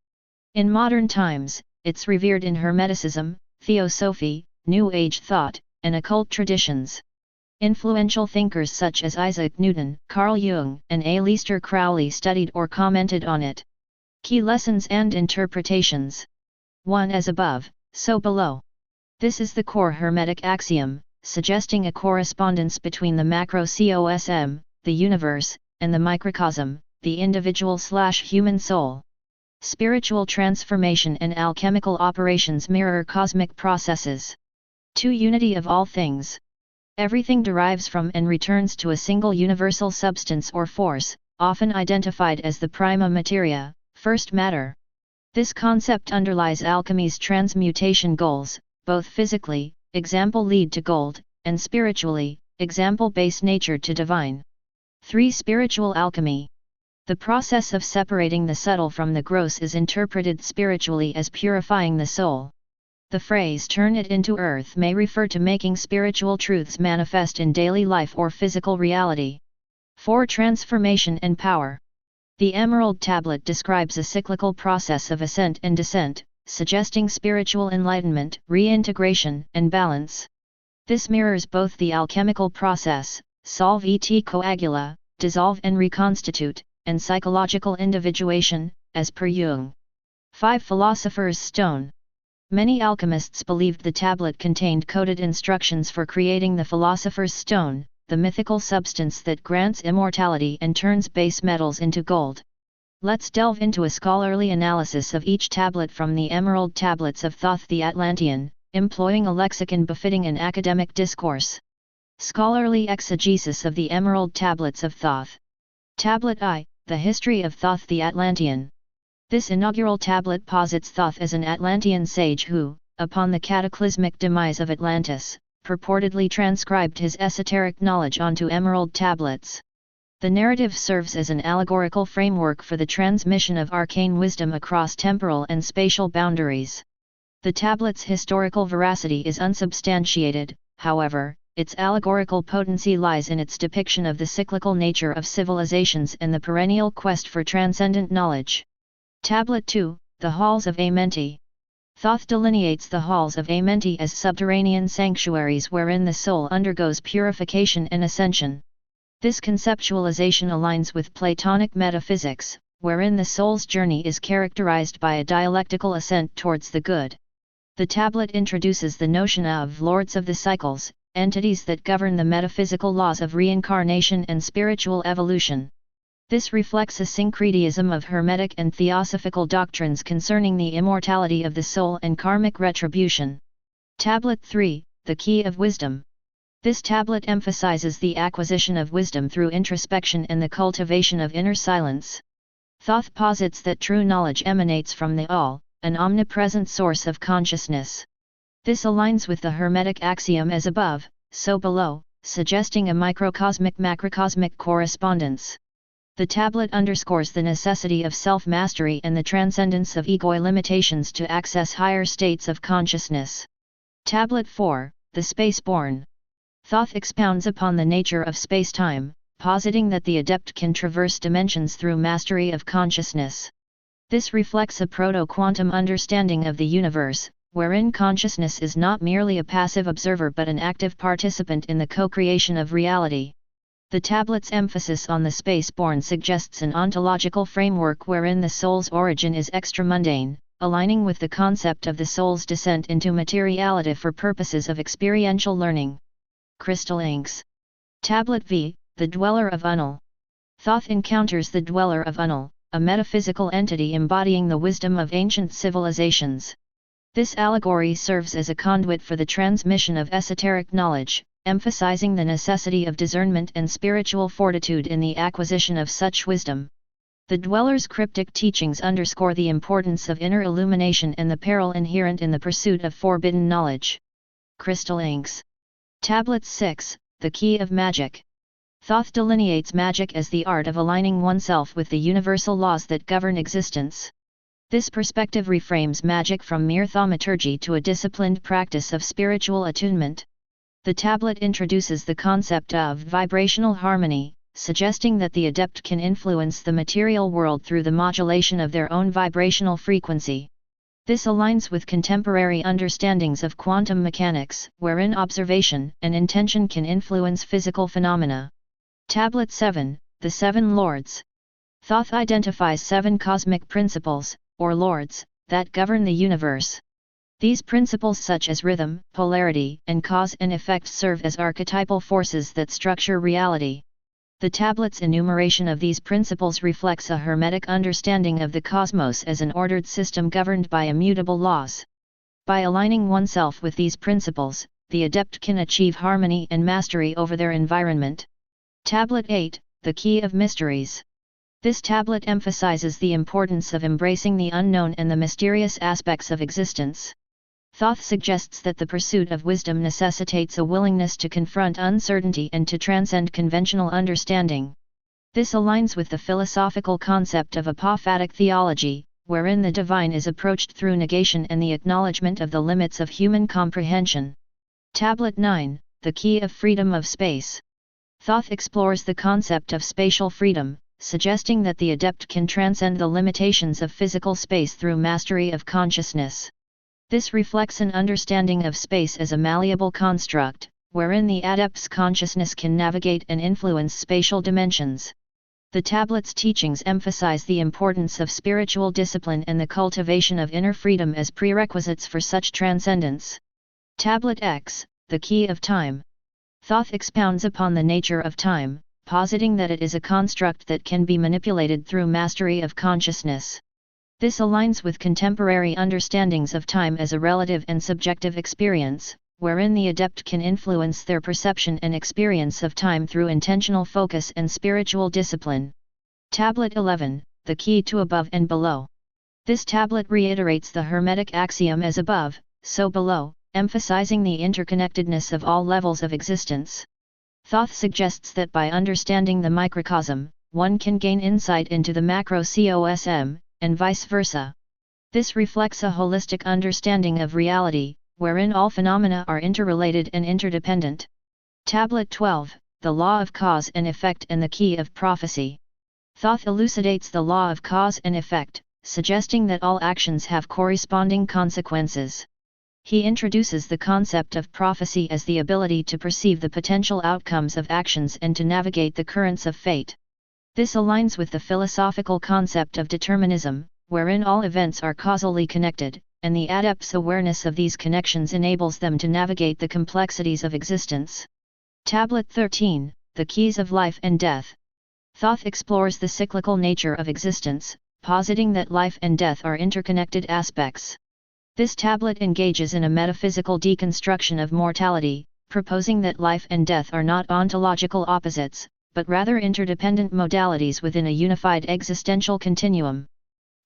In modern times, it's revered in Hermeticism, Theosophy, New Age thought, and occult traditions. Influential thinkers such as Isaac Newton, Carl Jung, and Aleister Crowley studied or commented on it. Key lessons and interpretations. 1 As above, so below. This is the core Hermetic axiom, suggesting a correspondence between the macrocosm, the universe, and the microcosm, the individual/human soul. Spiritual transformation and alchemical operations mirror cosmic processes. 2 Unity of all things. Everything derives from and returns to a single universal substance or force, often identified as the prima materia, first matter. This concept underlies alchemy's transmutation goals, both physically, example lead to gold, and spiritually, example base nature to divine. 3 Spiritual alchemy. The process of separating the subtle from the gross is interpreted spiritually as purifying the soul. The phrase "turn it into earth" may refer to making spiritual truths manifest in daily life or physical reality. 4 Transformation and power. The Emerald Tablet describes a cyclical process of ascent and descent, suggesting spiritual enlightenment, reintegration, and balance. This mirrors both the alchemical process, solve et coagula, dissolve and reconstitute, and psychological individuation, as per Jung. 5 Philosopher's Stone. Many alchemists believed the tablet contained coded instructions for creating the Philosopher's Stone, the mythical substance that grants immortality and turns base metals into gold. Let's delve into a scholarly analysis of each tablet from the Emerald Tablets of Thoth the Atlantean, employing a lexicon befitting an academic discourse. Scholarly exegesis of the Emerald Tablets of Thoth. Tablet I, the history of Thoth the Atlantean. This inaugural tablet posits Thoth as an Atlantean sage who, upon the cataclysmic demise of Atlantis, purportedly transcribed his esoteric knowledge onto emerald tablets. The narrative serves as an allegorical framework for the transmission of arcane wisdom across temporal and spatial boundaries. The tablet's historical veracity is unsubstantiated, however, its allegorical potency lies in its depiction of the cyclical nature of civilizations and the perennial quest for transcendent knowledge. Tablet 2, The Halls of Amenti. Thoth delineates the halls of Amenti as subterranean sanctuaries wherein the soul undergoes purification and ascension. This conceptualization aligns with Platonic metaphysics, wherein the soul's journey is characterized by a dialectical ascent towards the good. The tablet introduces the notion of lords of the cycles, entities that govern the metaphysical laws of reincarnation and spiritual evolution. This reflects a syncretism of Hermetic and Theosophical doctrines concerning the immortality of the soul and karmic retribution. Tablet 3, the Key of Wisdom. This tablet emphasizes the acquisition of wisdom through introspection and the cultivation of inner silence. Thoth posits that true knowledge emanates from the All, an omnipresent source of consciousness. This aligns with the Hermetic axiom as above, so below, suggesting a microcosmic-macrocosmic correspondence. The tablet underscores the necessity of self-mastery and the transcendence of ego limitations to access higher states of consciousness. Tablet 4, the Space-Born. Thoth expounds upon the nature of space-time, positing that the adept can traverse dimensions through mastery of consciousness. This reflects a proto-quantum understanding of the universe, wherein consciousness is not merely a passive observer but an active participant in the co-creation of reality. The tablet's emphasis on the space-born suggests an ontological framework wherein the soul's origin is extramundane, aligning with the concept of the soul's descent into materiality for purposes of experiential learning. Crystal Inks. Tablet V, the Dweller of Unal. Thoth encounters the Dweller of Unal, a metaphysical entity embodying the wisdom of ancient civilizations. This allegory serves as a conduit for the transmission of esoteric knowledge, emphasizing the necessity of discernment and spiritual fortitude in the acquisition of such wisdom. The Dweller's cryptic teachings underscore the importance of inner illumination and the peril inherent in the pursuit of forbidden knowledge. Crystal Inks. Tablet 6, the Key of Magic. Thoth delineates magic as the art of aligning oneself with the universal laws that govern existence. This perspective reframes magic from mere thaumaturgy to a disciplined practice of spiritual attunement. The tablet introduces the concept of vibrational harmony, suggesting that the adept can influence the material world through the modulation of their own vibrational frequency. This aligns with contemporary understandings of quantum mechanics, wherein observation and intention can influence physical phenomena. Tablet 7, the Seven Lords. Thoth identifies 7 cosmic principles, or lords, that govern the universe. These principles such as rhythm, polarity, and cause and effect serve as archetypal forces that structure reality. The tablet's enumeration of these principles reflects a Hermetic understanding of the cosmos as an ordered system governed by immutable laws. By aligning oneself with these principles, the adept can achieve harmony and mastery over their environment. Tablet 8, the Key of Mysteries. This tablet emphasizes the importance of embracing the unknown and the mysterious aspects of existence. Thoth suggests that the pursuit of wisdom necessitates a willingness to confront uncertainty and to transcend conventional understanding. This aligns with the philosophical concept of apophatic theology, wherein the divine is approached through negation and the acknowledgement of the limits of human comprehension. Tablet 9, the Key of Freedom of Space. Thoth explores the concept of spatial freedom, suggesting that the adept can transcend the limitations of physical space through mastery of consciousness. This reflects an understanding of space as a malleable construct, wherein the adept's consciousness can navigate and influence spatial dimensions. The tablet's teachings emphasize the importance of spiritual discipline and the cultivation of inner freedom as prerequisites for such transcendence. Tablet X, the Key of Time. Thoth expounds upon the nature of time, positing that it is a construct that can be manipulated through mastery of consciousness. This aligns with contemporary understandings of time as a relative and subjective experience, wherein the adept can influence their perception and experience of time through intentional focus and spiritual discipline. Tablet 11, the Key to Above and Below. This tablet reiterates the Hermetic axiom as above, so below, emphasizing the interconnectedness of all levels of existence. Thoth suggests that by understanding the microcosm, one can gain insight into the macrocosm, and vice versa. This reflects a holistic understanding of reality, wherein all phenomena are interrelated and interdependent. Tablet 12, the Law of Cause and Effect and the Key of Prophecy. Thoth elucidates the law of cause and effect, suggesting that all actions have corresponding consequences. He introduces the concept of prophecy as the ability to perceive the potential outcomes of actions and to navigate the currents of fate. This aligns with the philosophical concept of determinism, wherein all events are causally connected, and the adept's awareness of these connections enables them to navigate the complexities of existence. Tablet 13, The Keys of Life and Death. Thoth explores the cyclical nature of existence, positing that life and death are interconnected aspects. This tablet engages in a metaphysical deconstruction of mortality, proposing that life and death are not ontological opposites, but rather interdependent modalities within a unified existential continuum.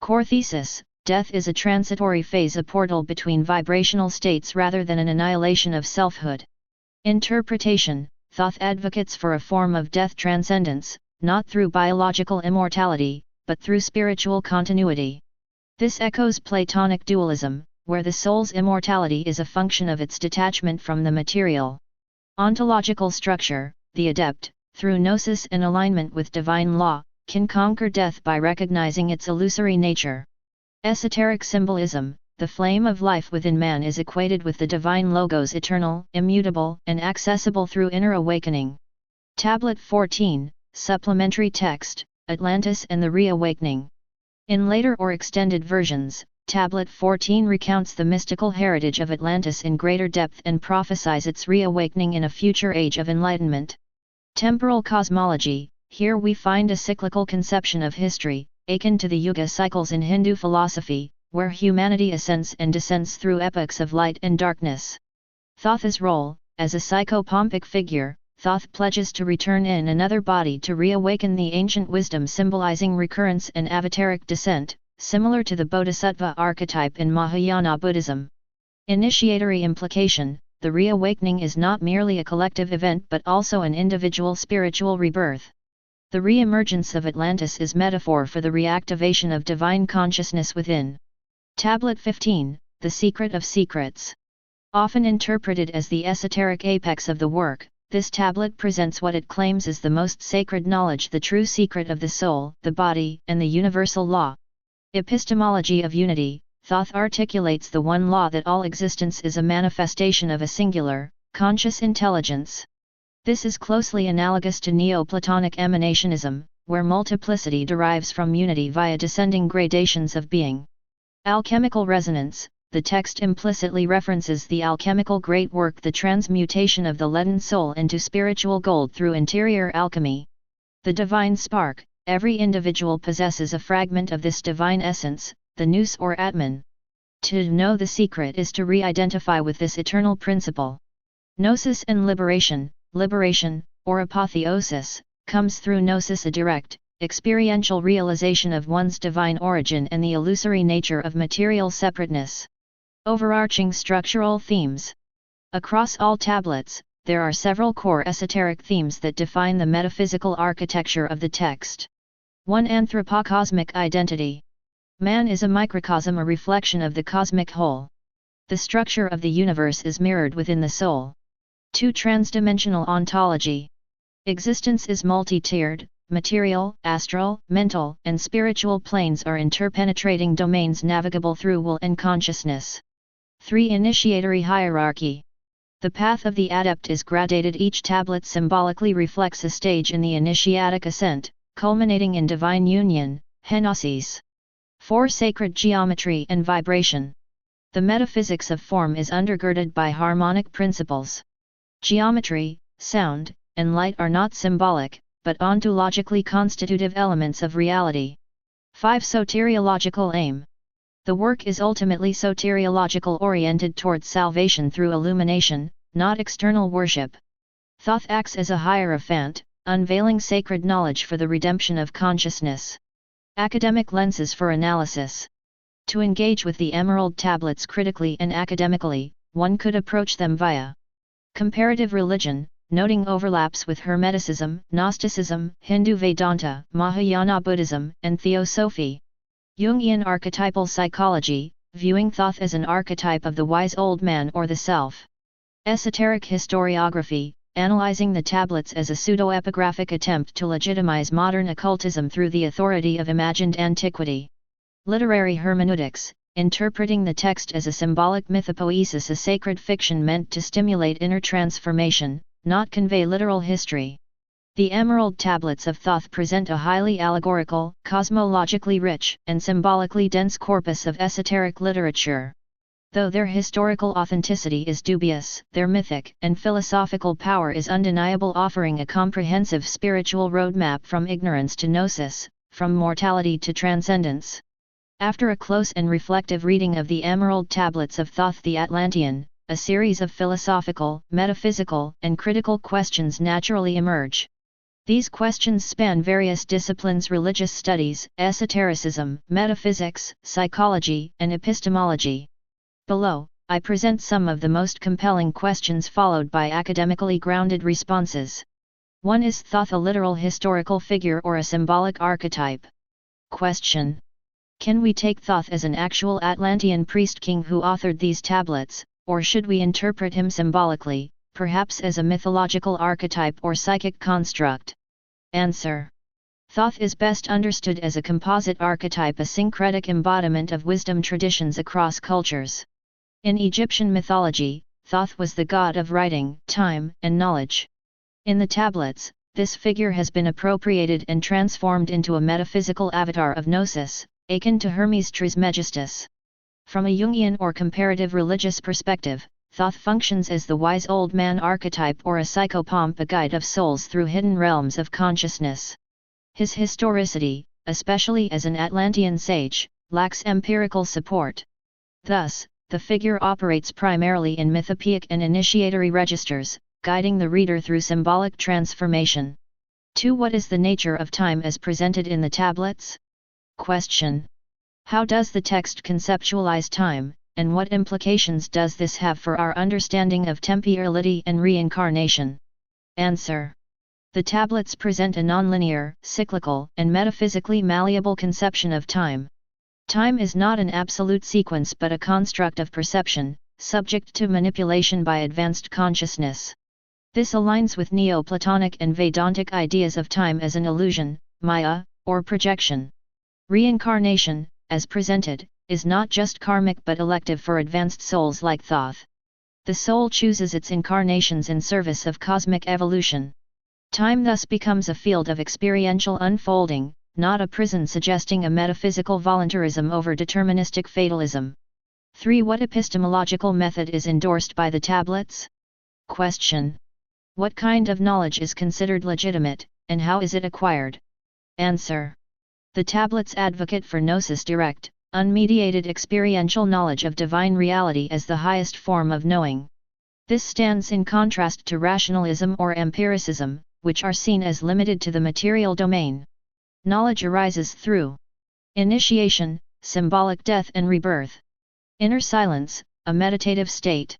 Core thesis: death is a transitory phase, a portal between vibrational states rather than an annihilation of selfhood. Interpretation: Thoth advocates for a form of death transcendence, not through biological immortality, but through spiritual continuity. This echoes Platonic dualism, where the soul's immortality is a function of its detachment from the material. Ontological structure: the adept, through gnosis and alignment with divine law, can conquer death by recognizing its illusory nature. Esoteric symbolism: the flame of life within man is equated with the divine logos, eternal, immutable, and accessible through inner awakening. Tablet 14, Supplementary Text, Atlantis and the Reawakening. In later or extended versions, Tablet 14 recounts the mystical heritage of Atlantis in greater depth and prophesies its reawakening in a future age of enlightenment. Temporal cosmology: here we find a cyclical conception of history, akin to the yuga cycles in Hindu philosophy, where humanity ascends and descends through epochs of light and darkness. Thoth's role: as a psychopompic figure, Thoth pledges to return in another body to reawaken the ancient wisdom, symbolizing recurrence and avataric descent, similar to the Bodhisattva archetype in Mahayana Buddhism. Initiatory implication: the reawakening is not merely a collective event but also an individual spiritual rebirth. The re-emergence of Atlantis is metaphor for the reactivation of divine consciousness within. Tablet 15, The Secret of Secrets. Often interpreted as the esoteric apex of the work, this tablet presents what it claims is the most sacred knowledge, the true secret of the soul, the body, and the universal law. Epistemology of unity: Thoth articulates the one law that all existence is a manifestation of a singular, conscious intelligence. This is closely analogous to Neoplatonic emanationism, where multiplicity derives from unity via descending gradations of being. Alchemical resonance: the text implicitly references the alchemical great work, the transmutation of the leaden soul into spiritual gold through interior alchemy. The divine spark: every individual possesses a fragment of this divine essence, the nous or Atman. To know the secret is to re-identify with this eternal principle. Gnosis and liberation: liberation, or apotheosis, comes through gnosis, a direct, experiential realization of one's divine origin and the illusory nature of material separateness. Overarching structural themes. Across all tablets, there are several core esoteric themes that define the metaphysical architecture of the text. 1. Anthropocosmic identity. Man is a microcosm, a reflection of the cosmic whole. The structure of the universe is mirrored within the soul. 2. Transdimensional ontology. Existence is multi-tiered, material, astral, mental, and spiritual planes are interpenetrating domains navigable through will and consciousness. 3. Initiatory hierarchy. The path of the adept is gradated. Each tablet symbolically reflects a stage in the initiatic ascent, culminating in divine union, henosis. 4. Sacred geometry and vibration. The metaphysics of form is undergirded by harmonic principles. Geometry, sound, and light are not symbolic, but ontologically constitutive elements of reality. 5. Soteriological aim. The work is ultimately soteriological, oriented towards salvation through illumination, not external worship. Thoth acts as a hierophant, unveiling sacred knowledge for the redemption of consciousness. Academic lenses for analysis. To engage with the Emerald Tablets critically and academically, one could approach them via comparative religion, noting overlaps with Hermeticism, Gnosticism, Hindu Vedanta, Mahayana Buddhism, and Theosophy. Jungian archetypal psychology, viewing Thoth as an archetype of the wise old man or the self. Esoteric historiography, analyzing the tablets as a pseudo-epigraphic attempt to legitimize modern occultism through the authority of imagined antiquity. Literary hermeneutics, interpreting the text as a symbolic mythopoesis, a sacred fiction meant to stimulate inner transformation, not convey literal history. The Emerald Tablets of Thoth present a highly allegorical, cosmologically rich, and symbolically dense corpus of esoteric literature. Though their historical authenticity is dubious, their mythic and philosophical power is undeniable, offering a comprehensive spiritual roadmap from ignorance to gnosis, from mortality to transcendence. After a close and reflective reading of the Emerald Tablets of Thoth the Atlantean, a series of philosophical, metaphysical, and critical questions naturally emerge. These questions span various disciplines: religious studies, esotericism, metaphysics, psychology, and epistemology. Below, I present some of the most compelling questions followed by academically grounded responses. 1. Is Thoth a literal historical figure or a symbolic archetype? Question. Can we take Thoth as an actual Atlantean priest-king who authored these tablets, or should we interpret him symbolically, perhaps as a mythological archetype or psychic construct? Answer. Thoth is best understood as a composite archetype, a syncretic embodiment of wisdom traditions across cultures. In Egyptian mythology, Thoth was the god of writing, time, and knowledge. In the tablets, this figure has been appropriated and transformed into a metaphysical avatar of gnosis, akin to Hermes Trismegistus. From a Jungian or comparative religious perspective, Thoth functions as the wise old man archetype or a psychopomp, a guide of souls through hidden realms of consciousness. His historicity, especially as an Atlantean sage, lacks empirical support. Thus, the figure operates primarily in mythopoeic and initiatory registers, guiding the reader through symbolic transformation. 2. What is the nature of time as presented in the tablets? Question. How does the text conceptualize time, and what implications does this have for our understanding of temporality and reincarnation? Answer. The tablets present a nonlinear, cyclical, and metaphysically malleable conception of time. Time is not an absolute sequence but a construct of perception, subject to manipulation by advanced consciousness. This aligns with Neoplatonic and Vedantic ideas of time as an illusion, maya, or projection. Reincarnation, as presented, is not just karmic but elective for advanced souls like Thoth. The soul chooses its incarnations in service of cosmic evolution. Time thus becomes a field of experiential unfolding, not a prison, suggesting a metaphysical voluntarism over deterministic fatalism. 3. What epistemological method is endorsed by the tablets? Question. What kind of knowledge is considered legitimate, and how is it acquired? Answer. The tablets advocate for gnosis, direct, unmediated experiential knowledge of divine reality as the highest form of knowing. This stands in contrast to rationalism or empiricism, which are seen as limited to the material domain. Knowledge arises through initiation, symbolic death and rebirth; inner silence, a meditative state;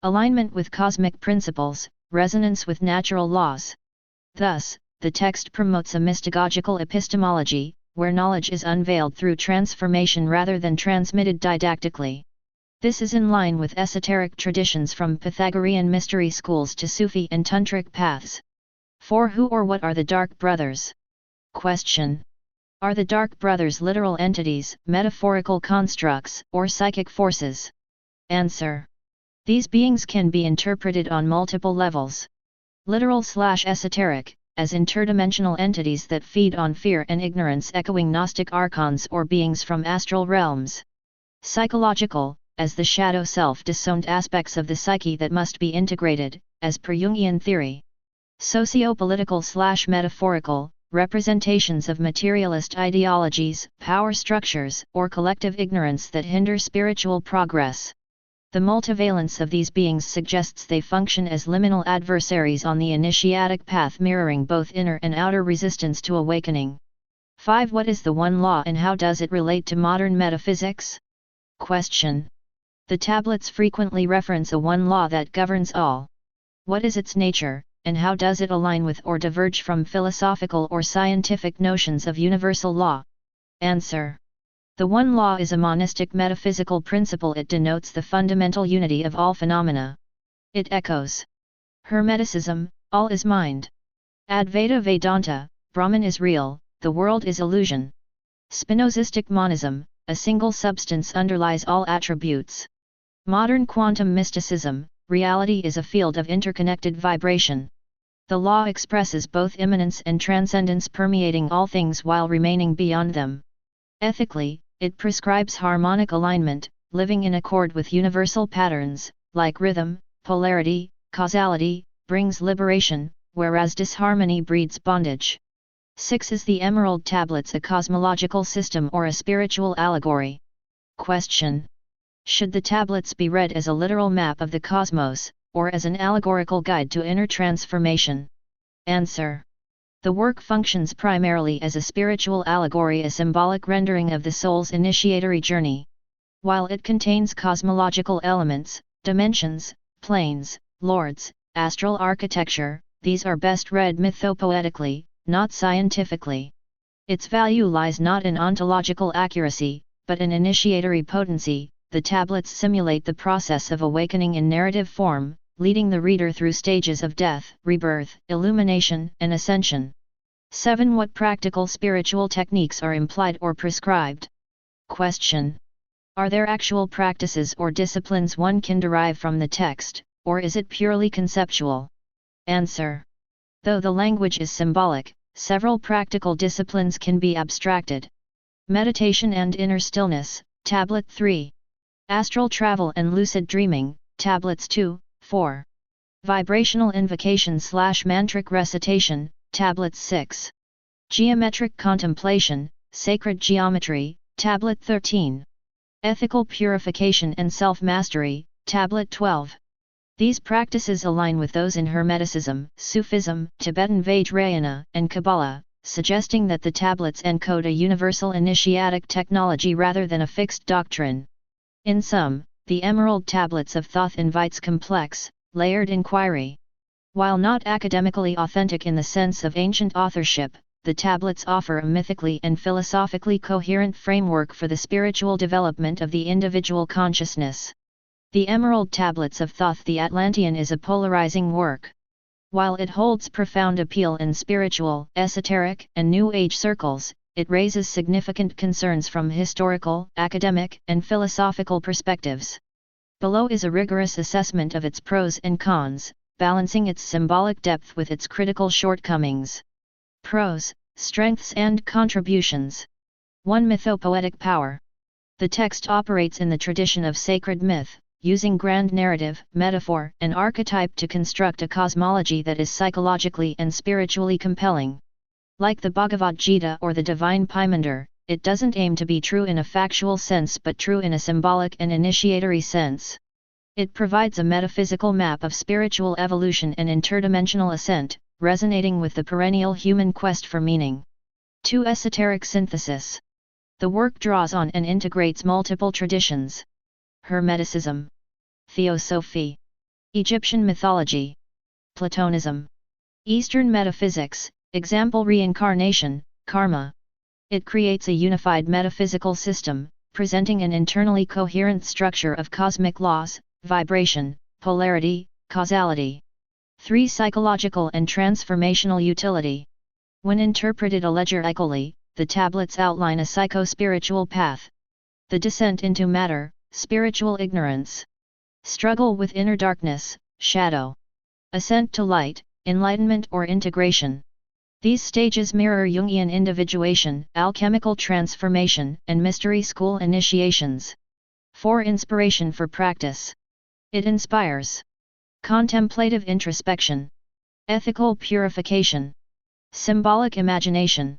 alignment with cosmic principles, resonance with natural laws. Thus, the text promotes a mystagogical epistemology, where knowledge is unveiled through transformation rather than transmitted didactically. This is in line with esoteric traditions from Pythagorean mystery schools to Sufi and Tantric paths. 4. Who or what are the Dark Brothers? Question. Are the Dark Brothers literal entities, metaphorical constructs, or psychic forces? Answer. These beings can be interpreted on multiple levels. Literal/esoteric, as interdimensional entities that feed on fear and ignorance, echoing Gnostic archons or beings from astral realms. Psychological, as the shadow self, disowned aspects of the psyche that must be integrated, as per Jungian theory. Socio-political/metaphorical, representations of materialist ideologies, power structures, or collective ignorance that hinder spiritual progress. The multivalence of these beings suggests they function as liminal adversaries on the initiatic path, mirroring both inner and outer resistance to awakening. 5. What is the One Law and how does it relate to modern metaphysics? Question. The tablets frequently reference a one law that governs all. What is its nature, and how does it align with or diverge from philosophical or scientific notions of universal law? Answer. The one law is a monistic metaphysical principle. It denotes the fundamental unity of all phenomena. It echoes Hermeticism, all is mind. Advaita Vedanta, Brahman is real, the world is illusion. Spinozistic monism, a single substance underlies all attributes. Modern quantum mysticism, reality is a field of interconnected vibration. The law expresses both immanence and transcendence, permeating all things while remaining beyond them. Ethically, it prescribes harmonic alignment, living in accord with universal patterns, like rhythm, polarity, causality, brings liberation, whereas disharmony breeds bondage. 6 is the Emerald Tablets a cosmological system or a spiritual allegory? Question. Should the tablets be read as a literal map of the cosmos, or as an allegorical guide to inner transformation? Answer. The work functions primarily as a spiritual allegory, a symbolic rendering of the soul's initiatory journey. While it contains cosmological elements, dimensions, planes, lords, astral architecture, these are best read mythopoetically, not scientifically. Its value lies not in ontological accuracy, but in initiatory potency. The tablets simulate the process of awakening in narrative form, leading the reader through stages of death, rebirth, illumination, and ascension. 7. What practical spiritual techniques are implied or prescribed? Question. Are there actual practices or disciplines one can derive from the text, or is it purely conceptual? Answer. Though the language is symbolic, several practical disciplines can be abstracted. Meditation and inner stillness, Tablet 3. Astral travel and lucid dreaming, Tablets 2, 4. Vibrational invocation/mantric recitation, Tablet 6. Geometric contemplation, sacred geometry, Tablet 13. Ethical purification and self-mastery, Tablet 12. These practices align with those in Hermeticism, Sufism, Tibetan Vajrayana, and Kabbalah, suggesting that the tablets encode a universal initiatic technology rather than a fixed doctrine. In sum, the Emerald Tablets of Thoth invites complex, layered inquiry. While not academically authentic in the sense of ancient authorship, the tablets offer a mythically and philosophically coherent framework for the spiritual development of the individual consciousness. The Emerald Tablets of Thoth the Atlantean is a polarizing work. While it holds profound appeal in spiritual, esoteric, and New Age circles, it raises significant concerns from historical, academic, and philosophical perspectives. Below is a rigorous assessment of its pros and cons, balancing its symbolic depth with its critical shortcomings. Pros, strengths and contributions. 1. Mythopoetic power. The text operates in the tradition of sacred myth, using grand narrative, metaphor, and archetype to construct a cosmology that is psychologically and spiritually compelling. Like the Bhagavad Gita or the Divine Pymander, it doesn't aim to be true in a factual sense but true in a symbolic and initiatory sense. It provides a metaphysical map of spiritual evolution and interdimensional ascent, resonating with the perennial human quest for meaning. 2. Esoteric synthesis. The work draws on and integrates multiple traditions. Hermeticism, Theosophy, Egyptian mythology, Platonism, Eastern metaphysics, example reincarnation, karma. It creates a unified metaphysical system, presenting an internally coherent structure of cosmic laws, vibration, polarity, causality. 3. Psychological and transformational utility. When interpreted allegorically, the tablets outline a psycho-spiritual path. The descent into matter, spiritual ignorance. Struggle with inner darkness, shadow. Ascent to light, enlightenment or integration. These stages mirror Jungian individuation, alchemical transformation, and mystery school initiations. 4. Inspiration for practice. It inspires contemplative introspection, ethical purification, symbolic imagination.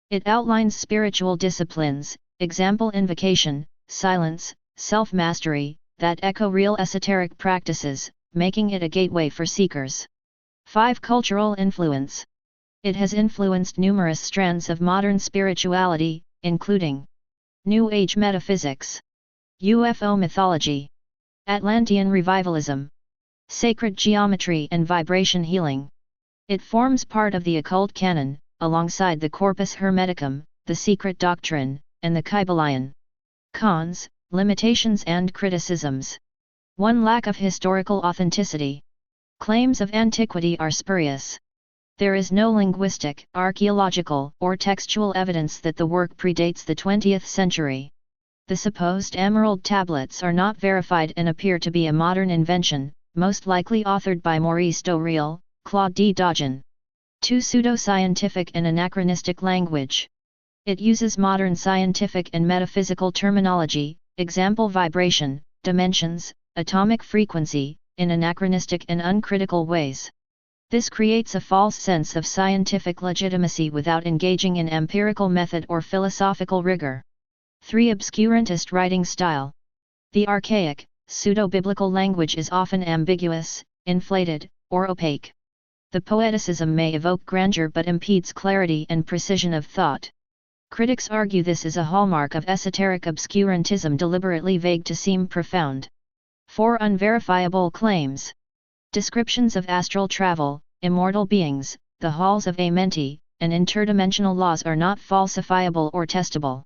It outlines spiritual disciplines, example invocation, silence, self-mastery, that echo real esoteric practices, making it a gateway for seekers. 5. Cultural influence. It has influenced numerous strands of modern spirituality, including New Age metaphysics, UFO mythology, Atlantean revivalism, sacred geometry and vibration healing. It forms part of the occult canon, alongside the Corpus Hermeticum, the Secret Doctrine, and the Kybalion. Cons, limitations and criticisms. 1. Lack of historical authenticity. Claims of antiquity are spurious. There is no linguistic, archaeological, or textual evidence that the work predates the 20th century. The supposed Emerald Tablets are not verified and appear to be a modern invention, most likely authored by Maurice Doreal, Claude D. Dogin. 2. Pseudo-scientific and anachronistic language. It uses modern scientific and metaphysical terminology, example vibration, dimensions, atomic frequency, in anachronistic and uncritical ways. This creates a false sense of scientific legitimacy without engaging in empirical method or philosophical rigor. 3. Obscurantist writing style. The archaic, pseudo-biblical language is often ambiguous, inflated, or opaque. The poeticism may evoke grandeur but impedes clarity and precision of thought. Critics argue this is a hallmark of esoteric obscurantism, deliberately vague to seem profound. 4. Unverifiable claims. Descriptions of astral travel, immortal beings, the halls of Amenti, and interdimensional laws are not falsifiable or testable.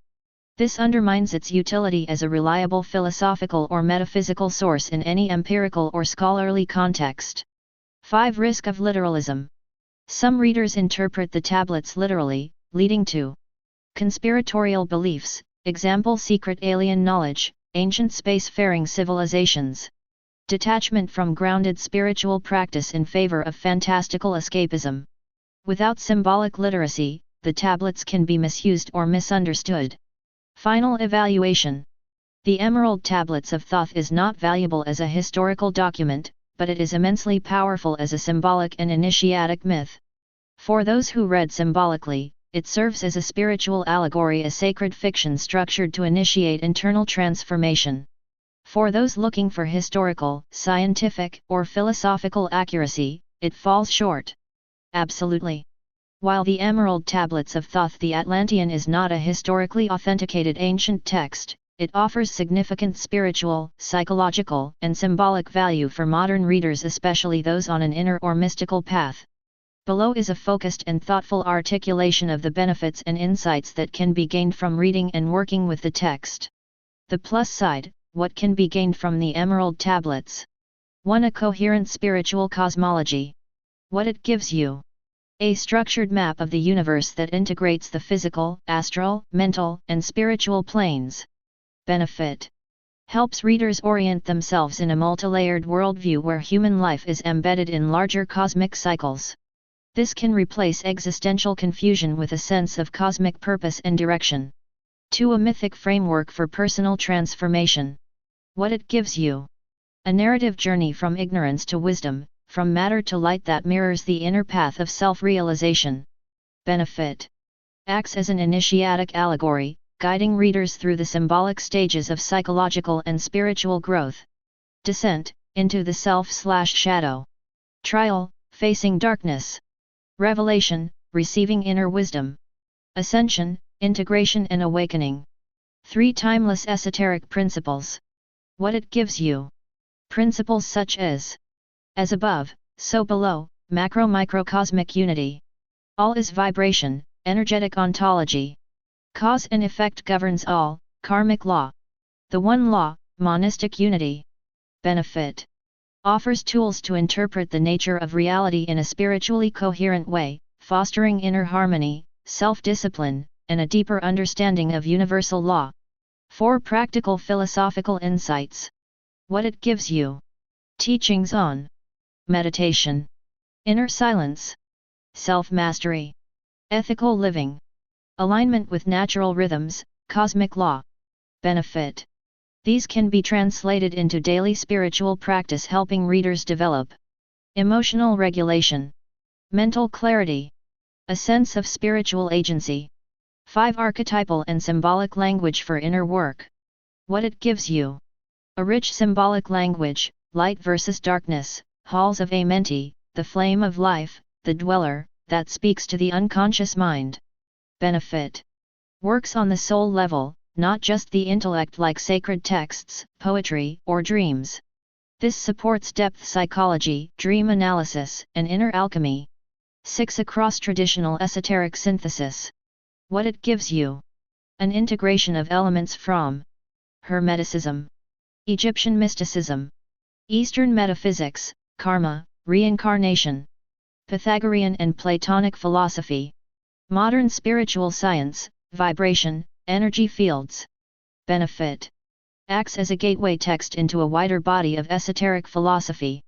This undermines its utility as a reliable philosophical or metaphysical source in any empirical or scholarly context. 5. Risk of literalism. Some readers interpret the tablets literally, leading to conspiratorial beliefs, example secret alien knowledge, ancient spacefaring civilizations. Detachment from grounded spiritual practice in favor of fantastical escapism. Without symbolic literacy, the tablets can be misused or misunderstood. Final evaluation. The Emerald Tablets of Thoth is not valuable as a historical document, but it is immensely powerful as a symbolic and initiatic myth. For those who read symbolically, it serves as a spiritual allegory, a sacred fiction structured to initiate internal transformation. For those looking for historical, scientific, or philosophical accuracy, it falls short. Absolutely. While the Emerald Tablets of Thoth the Atlantean is not a historically authenticated ancient text, it offers significant spiritual, psychological, and symbolic value for modern readers, especially those on an inner or mystical path. Below is a focused and thoughtful articulation of the benefits and insights that can be gained from reading and working with the text. The plus side: what can be gained from the Emerald Tablets? 1. A coherent spiritual cosmology. What it gives you. A structured map of the universe that integrates the physical, astral, mental, and spiritual planes. Benefit. Helps readers orient themselves in a multilayered worldview where human life is embedded in larger cosmic cycles. This can replace existential confusion with a sense of cosmic purpose and direction. 2. A mythic framework for personal transformation. What it gives you. A narrative journey from ignorance to wisdom, from matter to light that mirrors the inner path of self-realization. Benefit. Acts as an initiatic allegory, guiding readers through the symbolic stages of psychological and spiritual growth. Descent, into the self/shadow. Trial, facing darkness. Revelation, receiving inner wisdom. Ascension, integration and awakening. 3. Timeless esoteric principles. What it gives you. Principles such as above, so below, macro-microcosmic unity. All is vibration, energetic ontology. Cause and effect governs all, karmic law. The one law, monistic unity. Benefit. Offers tools to interpret the nature of reality in a spiritually coherent way, fostering inner harmony, self-discipline, and a deeper understanding of universal law. 4. Practical philosophical insights. What it gives you. Teachings on meditation, inner silence, self-mastery, ethical living, alignment with natural rhythms, cosmic law. Benefit. These can be translated into daily spiritual practice, helping readers develop emotional regulation, mental clarity, a sense of spiritual agency. 5. Archetypal and symbolic language for inner work. What it gives you. A rich symbolic language, light versus darkness, halls of Amenti, the flame of life, the dweller, that speaks to the unconscious mind. Benefit. Works on the soul level, not just the intellect like sacred texts, poetry, or dreams. This supports depth psychology, dream analysis, and inner alchemy. 6. Across traditional esoteric synthesis. What it gives you. An integration of elements from Hermeticism, Egyptian mysticism, Eastern metaphysics, karma, reincarnation, Pythagorean and Platonic philosophy, modern spiritual science, vibration, energy fields. Benefit. Acts as a gateway text into a wider body of esoteric philosophy.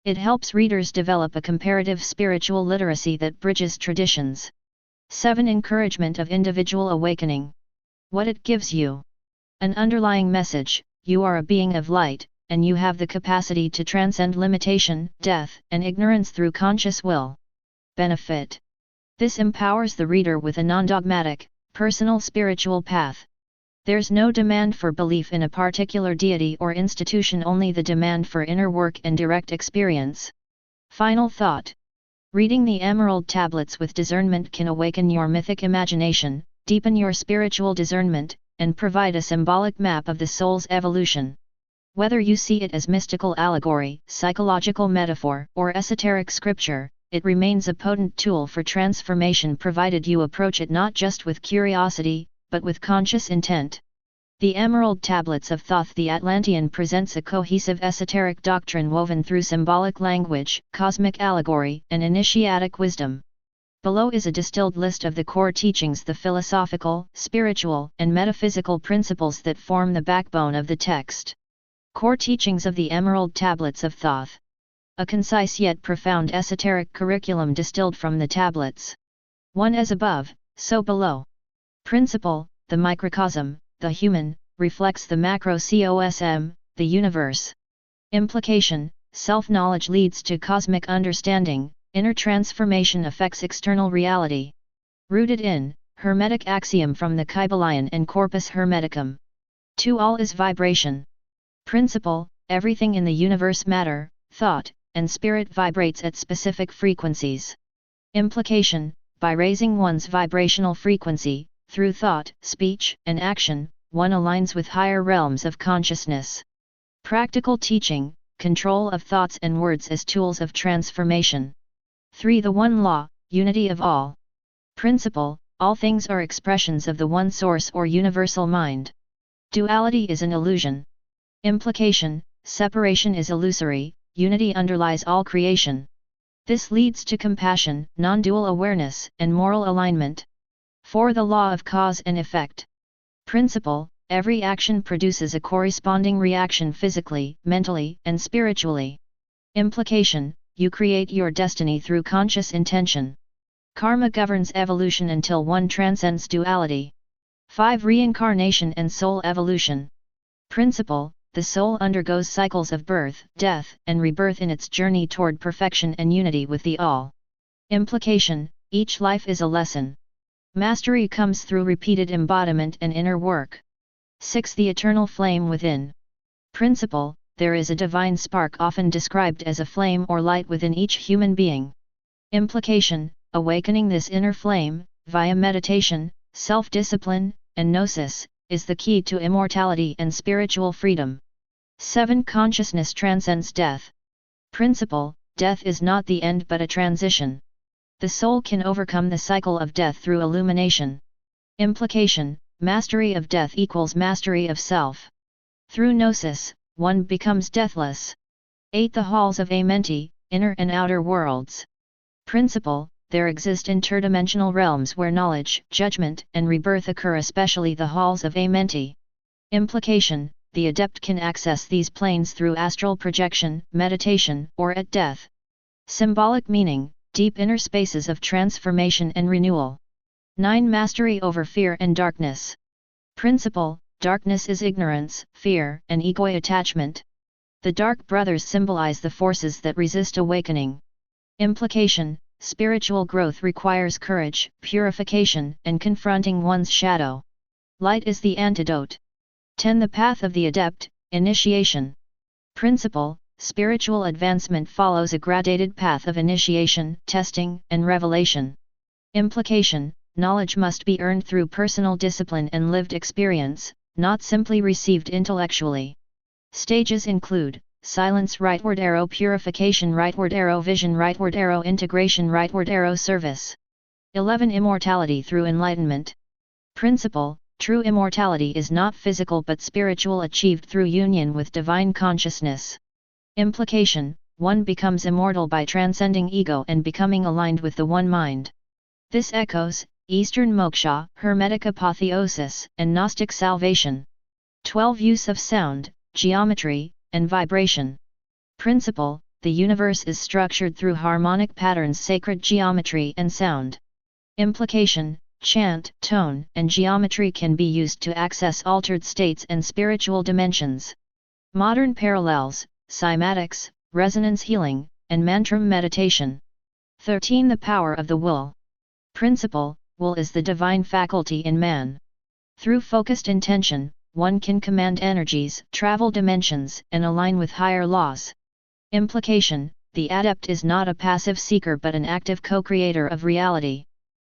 It helps readers develop a comparative spiritual literacy that bridges traditions. 7. Encouragement of individual awakening. What it gives you. An underlying message: you are a being of light, and you have the capacity to transcend limitation, death, and ignorance through conscious will. Benefit: this empowers the reader with a non-dogmatic, personal spiritual path. There's no demand for belief in a particular deity or institution, only the demand for inner work and direct experience. Final thought. Reading the Emerald Tablets with discernment can awaken your mythic imagination, deepen your spiritual discernment, and provide a symbolic map of the soul's evolution. Whether you see it as mystical allegory, psychological metaphor, or esoteric scripture, it remains a potent tool for transformation provided you approach it not just with curiosity, but with conscious intent. The Emerald Tablets of Thoth the Atlantean presents a cohesive esoteric doctrine woven through symbolic language, cosmic allegory, and initiatic wisdom. Below is a distilled list of the core teachings, the philosophical, spiritual, and metaphysical principles that form the backbone of the text. Core teachings of the Emerald Tablets of Thoth. A concise yet profound esoteric curriculum distilled from the tablets. 1. As above, so below. Principle: the microcosm, the human, reflects the macrocosm, the universe. Implication: self-knowledge leads to cosmic understanding, inner transformation affects external reality. Rooted in, Hermetic axiom from the Kybalion and Corpus Hermeticum. 2. All is vibration. Principle: everything in the universe, matter, thought, and spirit vibrates at specific frequencies. Implication: by raising one's vibrational frequency, through thought, speech, and action, one aligns with higher realms of consciousness. Practical teaching: control of thoughts and words as tools of transformation. 3. The One Law, unity of all. Principle: all things are expressions of the one source or universal mind. Duality is an illusion. Implication: separation is illusory, unity underlies all creation. This leads to compassion, non-dual awareness, and moral alignment. 4. The Law of Cause and Effect. Principle: every action produces a corresponding reaction physically, mentally, and spiritually. Implication: you create your destiny through conscious intention. Karma governs evolution until one transcends duality. 5. Reincarnation and soul evolution. Principle: the soul undergoes cycles of birth, death, and rebirth in its journey toward perfection and unity with the All. Implication: each life is a lesson. Mastery comes through repeated embodiment and inner work. 6. The eternal flame within. Principle: there is a divine spark often described as a flame or light within each human being. Implication: awakening this inner flame, via meditation, self-discipline, and gnosis, is the key to immortality and spiritual freedom. 7. Consciousness transcends death. Principle: death is not the end but a transition. The soul can overcome the cycle of death through illumination. Implication: mastery of death equals mastery of self. Through gnosis, one becomes deathless. 8. The halls of Amenti, inner and outer worlds. Principle: there exist interdimensional realms where knowledge, judgment, and rebirth occur, especially the halls of Amenti. Implication: the adept can access these planes through astral projection, meditation, or at death. Symbolic meaning: deep inner spaces of transformation and renewal. 9. Mastery over fear and darkness. Principle: darkness is ignorance, fear, and ego attachment. The dark brothers symbolize the forces that resist awakening. Implication: spiritual growth requires courage, purification, and confronting one's shadow. Light is the antidote. 10. The path of the adept, initiation. Principle: spiritual advancement follows a gradated path of initiation, testing, and revelation. Implication: knowledge must be earned through personal discipline and lived experience, not simply received intellectually. Stages include: silence, rightward arrow, purification, rightward arrow, vision, rightward arrow, integration, rightward arrow, service. 11. Immortality through enlightenment. Principle: true immortality is not physical but spiritual, achieved through union with divine consciousness. Implication: one becomes immortal by transcending ego and becoming aligned with the one mind. This echoes Eastern moksha, Hermetic apotheosis, and Gnostic salvation. 12. Use of sound, geometry, and vibration. Principle: the universe is structured through harmonic patterns, sacred geometry, and sound. Implication: chant, tone, and geometry can be used to access altered states and spiritual dimensions. Modern parallels, cymatics, resonance healing, and mantra meditation. 13. The power of the will. Principle. Will is the divine faculty in man. Through focused intention, one can command energies, travel dimensions, and align with higher laws. Implication. The adept is not a passive seeker but an active co-creator of reality.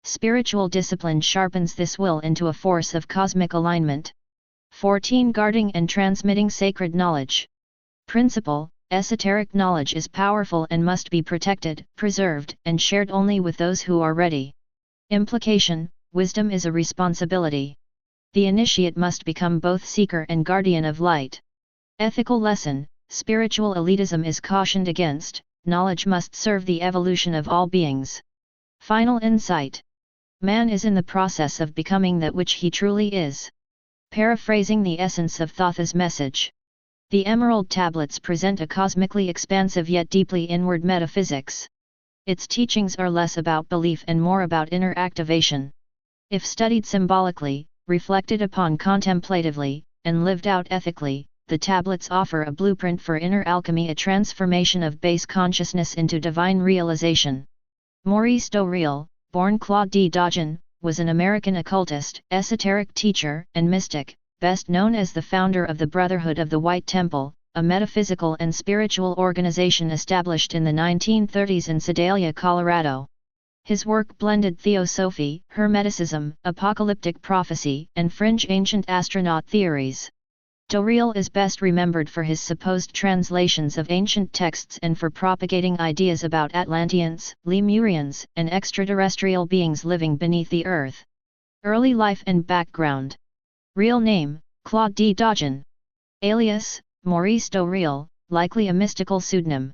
Spiritual discipline sharpens this will into a force of cosmic alignment. 14. Guarding and transmitting sacred knowledge. Principle. Esoteric knowledge is powerful and must be protected, preserved, and shared only with those who are ready. Implication. Wisdom is a responsibility. The initiate must become both seeker and guardian of light. Ethical lesson. Spiritual elitism is cautioned against. Knowledge must serve the evolution of all beings. Final insight. Man is in the process of becoming that which he truly is. Paraphrasing the essence of Thoth's message. The Emerald Tablets present a cosmically expansive yet deeply inward metaphysics. Its teachings are less about belief and more about inner activation. If studied symbolically, reflected upon contemplatively, and lived out ethically, the tablets offer a blueprint for inner alchemy, a transformation of base consciousness into divine realization. Maurice Doreal, born Claude D. Dodgen, was an American occultist, esoteric teacher, and mystic, best known as the founder of the Brotherhood of the White Temple, a metaphysical and spiritual organization established in the 1930s in Sedalia, Colorado. His work blended theosophy, hermeticism, apocalyptic prophecy, and fringe ancient astronaut theories. Doreal is best remembered for his supposed translations of ancient texts and for propagating ideas about Atlanteans, Lemurians, and extraterrestrial beings living beneath the earth. Early life and background. Real name, Claude D. Dodgen. Alias, Maurice Doreal, likely a mystical pseudonym.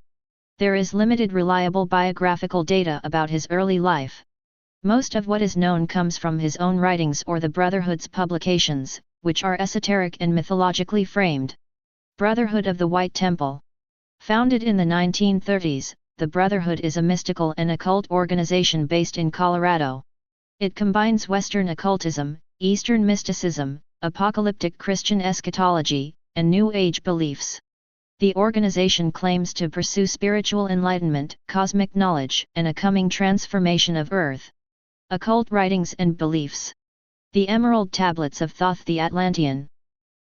There is limited reliable biographical data about his early life. Most of what is known comes from his own writings or the Brotherhood's publications, which are esoteric and mythologically framed. Brotherhood of the White Temple. Founded in the 1930s, the Brotherhood is a mystical and occult organization based in Colorado. It combines Western occultism, Eastern mysticism, apocalyptic Christian eschatology, and New Age beliefs. The organization claims to pursue spiritual enlightenment, cosmic knowledge, and a coming transformation of Earth. Occult writings and beliefs. The Emerald Tablets of Thoth the Atlantean.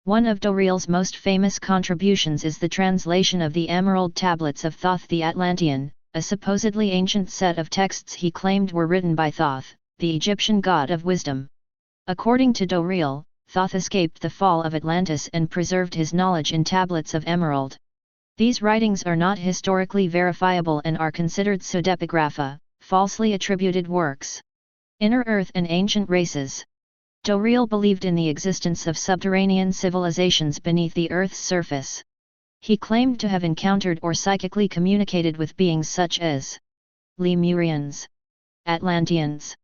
One of Doreal's most famous contributions is the translation of the Emerald Tablets of Thoth the Atlantean, a supposedly ancient set of texts he claimed were written by Thoth, the Egyptian god of wisdom. According to Doreal, Thoth escaped the fall of Atlantis and preserved his knowledge in tablets of emerald. These writings are not historically verifiable and are considered pseudepigrapha, falsely attributed works. Inner Earth and ancient races. Doreal believed in the existence of subterranean civilizations beneath the Earth's surface. He claimed to have encountered or psychically communicated with beings such as Lemurians, Atlanteans,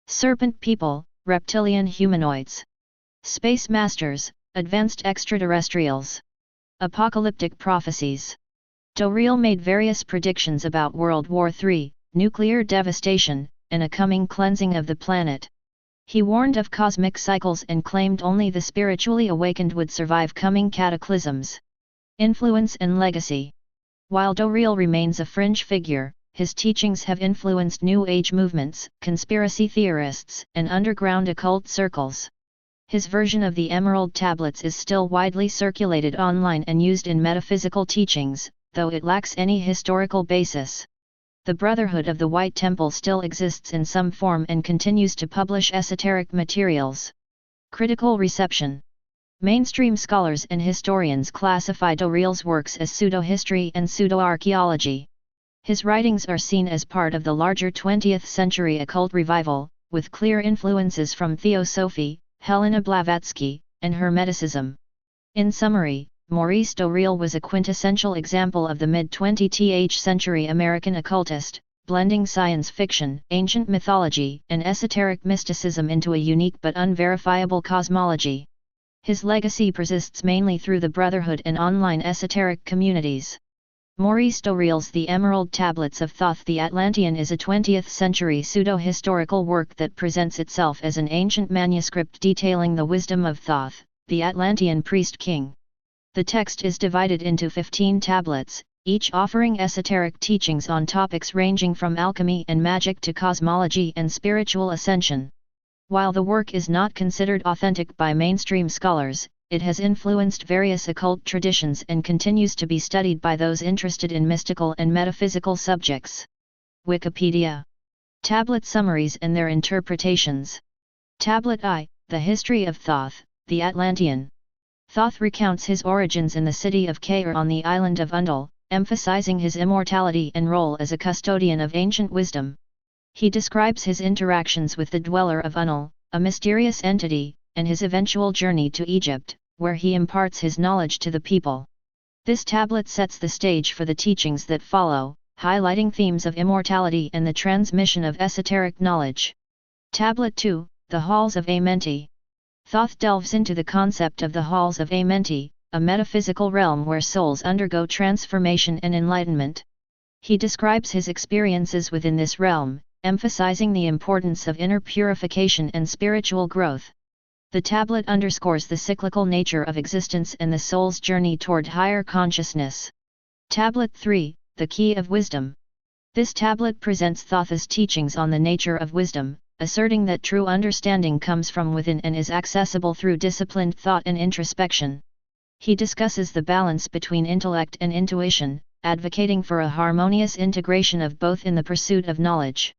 serpent people, reptilian humanoids, space masters, advanced extraterrestrials. Apocalyptic prophecies. Doreal made various predictions about World War III, nuclear devastation, and a coming cleansing of the planet. He warned of cosmic cycles and claimed only the spiritually awakened would survive coming cataclysms. Influence and legacy. While Doreal remains a fringe figure, his teachings have influenced New Age movements, conspiracy theorists, and underground occult circles. His version of the Emerald Tablets is still widely circulated online and used in metaphysical teachings, though it lacks any historical basis. The Brotherhood of the White Temple still exists in some form and continues to publish esoteric materials. Critical reception. Mainstream scholars and historians classify Doreal's works as pseudo-history and pseudo-archaeology. His writings are seen as part of the larger 20th century occult revival, with clear influences from theosophy, Helena Blavatsky, and Hermeticism. In summary, Maurice Doreal was a quintessential example of the mid-20th century American occultist, blending science fiction, ancient mythology, and esoteric mysticism into a unique but unverifiable cosmology. His legacy persists mainly through the Brotherhood and online esoteric communities. Maurice Doreal's The Emerald Tablets of Thoth the Atlantean is a 20th-century pseudo-historical work that presents itself as an ancient manuscript detailing the wisdom of Thoth, the Atlantean priest-king. The text is divided into 15 tablets, each offering esoteric teachings on topics ranging from alchemy and magic to cosmology and spiritual ascension. While the work is not considered authentic by mainstream scholars, it has influenced various occult traditions and continues to be studied by those interested in mystical and metaphysical subjects. Wikipedia. Tablet summaries and their interpretations. Tablet I, The History of Thoth, the Atlantean. Thoth recounts his origins in the city of Caer on the island of Undul, emphasizing his immortality and role as a custodian of ancient wisdom. He describes his interactions with the dweller of Undul, a mysterious entity, and his eventual journey to Egypt, where he imparts his knowledge to the people. This tablet sets the stage for the teachings that follow, highlighting themes of immortality and the transmission of esoteric knowledge. Tablet II, The Halls of Amenti. Thoth delves into the concept of the Halls of Amenti, a metaphysical realm where souls undergo transformation and enlightenment. He describes his experiences within this realm, emphasizing the importance of inner purification and spiritual growth. The tablet underscores the cyclical nature of existence and the soul's journey toward higher consciousness. Tablet III, The Key of Wisdom. This tablet presents Thoth's teachings on the nature of wisdom, asserting that true understanding comes from within and is accessible through disciplined thought and introspection. He discusses the balance between intellect and intuition, advocating for a harmonious integration of both in the pursuit of knowledge.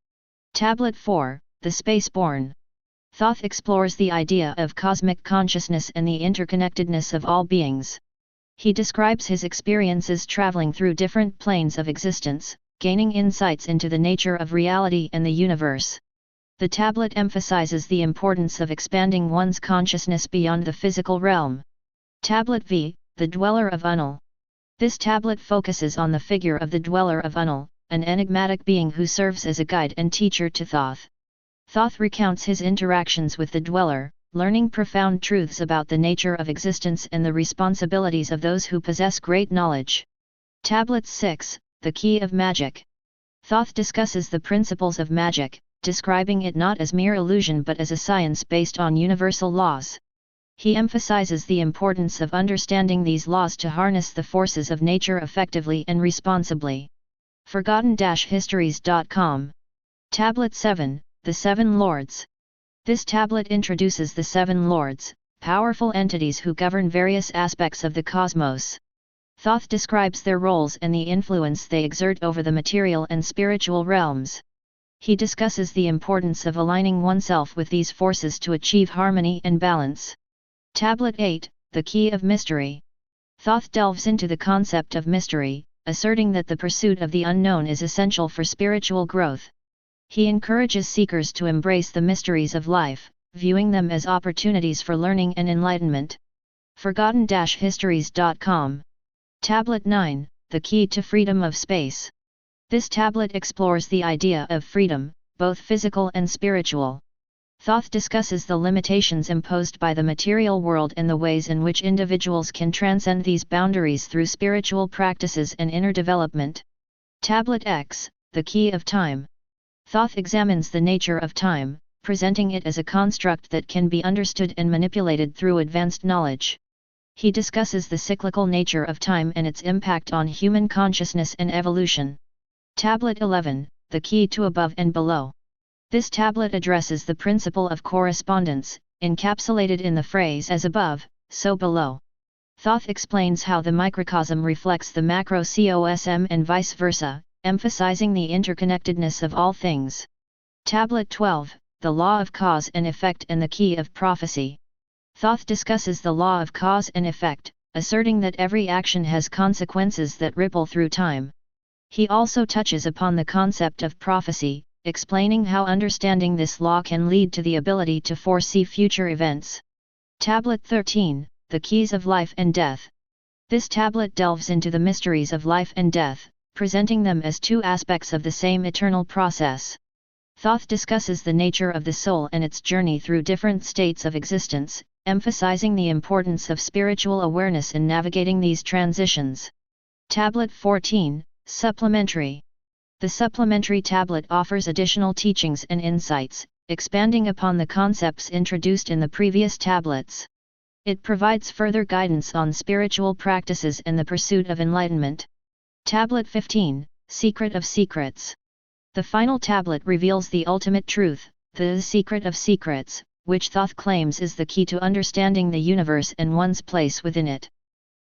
Tablet IV, The Spaceborne. Thoth explores the idea of cosmic consciousness and the interconnectedness of all beings. He describes his experiences traveling through different planes of existence, gaining insights into the nature of reality and the universe. The tablet emphasizes the importance of expanding one's consciousness beyond the physical realm. Tablet V, The Dweller of Undul. This tablet focuses on the figure of the Dweller of Undul, an enigmatic being who serves as a guide and teacher to Thoth. Thoth recounts his interactions with the Dweller, learning profound truths about the nature of existence and the responsibilities of those who possess great knowledge. Tablet VI, The Key of Magic. Thoth discusses the principles of magic, describing it not as mere illusion but as a science based on universal laws. He emphasizes the importance of understanding these laws to harness the forces of nature effectively and responsibly. Forgotten-histories.com. Tablet 7, The Seven Lords. This tablet introduces the Seven Lords, powerful entities who govern various aspects of the cosmos. Thoth describes their roles and the influence they exert over the material and spiritual realms. He discusses the importance of aligning oneself with these forces to achieve harmony and balance. Tablet 8, The Key of Mystery. Thoth delves into the concept of mystery, asserting that the pursuit of the unknown is essential for spiritual growth. He encourages seekers to embrace the mysteries of life, viewing them as opportunities for learning and enlightenment. Forgotten-histories.com. Tablet 9, The Key to Freedom of Space. This tablet explores the idea of freedom, both physical and spiritual. Thoth discusses the limitations imposed by the material world and the ways in which individuals can transcend these boundaries through spiritual practices and inner development. Tablet X, The Key of Time. Thoth examines the nature of time, presenting it as a construct that can be understood and manipulated through advanced knowledge. He discusses the cyclical nature of time and its impact on human consciousness and evolution. Tablet 11, The Key to Above and Below. This tablet addresses the principle of correspondence, encapsulated in the phrase as above, so below. Thoth explains how the microcosm reflects the macrocosm and vice versa, emphasizing the interconnectedness of all things. Tablet 12, The Law of Cause and Effect and the Key of Prophecy. Thoth discusses the law of cause and effect, asserting that every action has consequences that ripple through time. He also touches upon the concept of prophecy, explaining how understanding this law can lead to the ability to foresee future events. Tablet 13, The Keys of Life and Death. This tablet delves into the mysteries of life and death, presenting them as two aspects of the same eternal process. Thoth discusses the nature of the soul and its journey through different states of existence, emphasizing the importance of spiritual awareness in navigating these transitions. Tablet 14, Supplementary. The supplementary tablet offers additional teachings and insights, expanding upon the concepts introduced in the previous tablets. It provides further guidance on spiritual practices and the pursuit of enlightenment. Tablet 15, Secret of Secrets. The final tablet reveals the ultimate truth, the secret of secrets, which Thoth claims is the key to understanding the universe and one's place within it.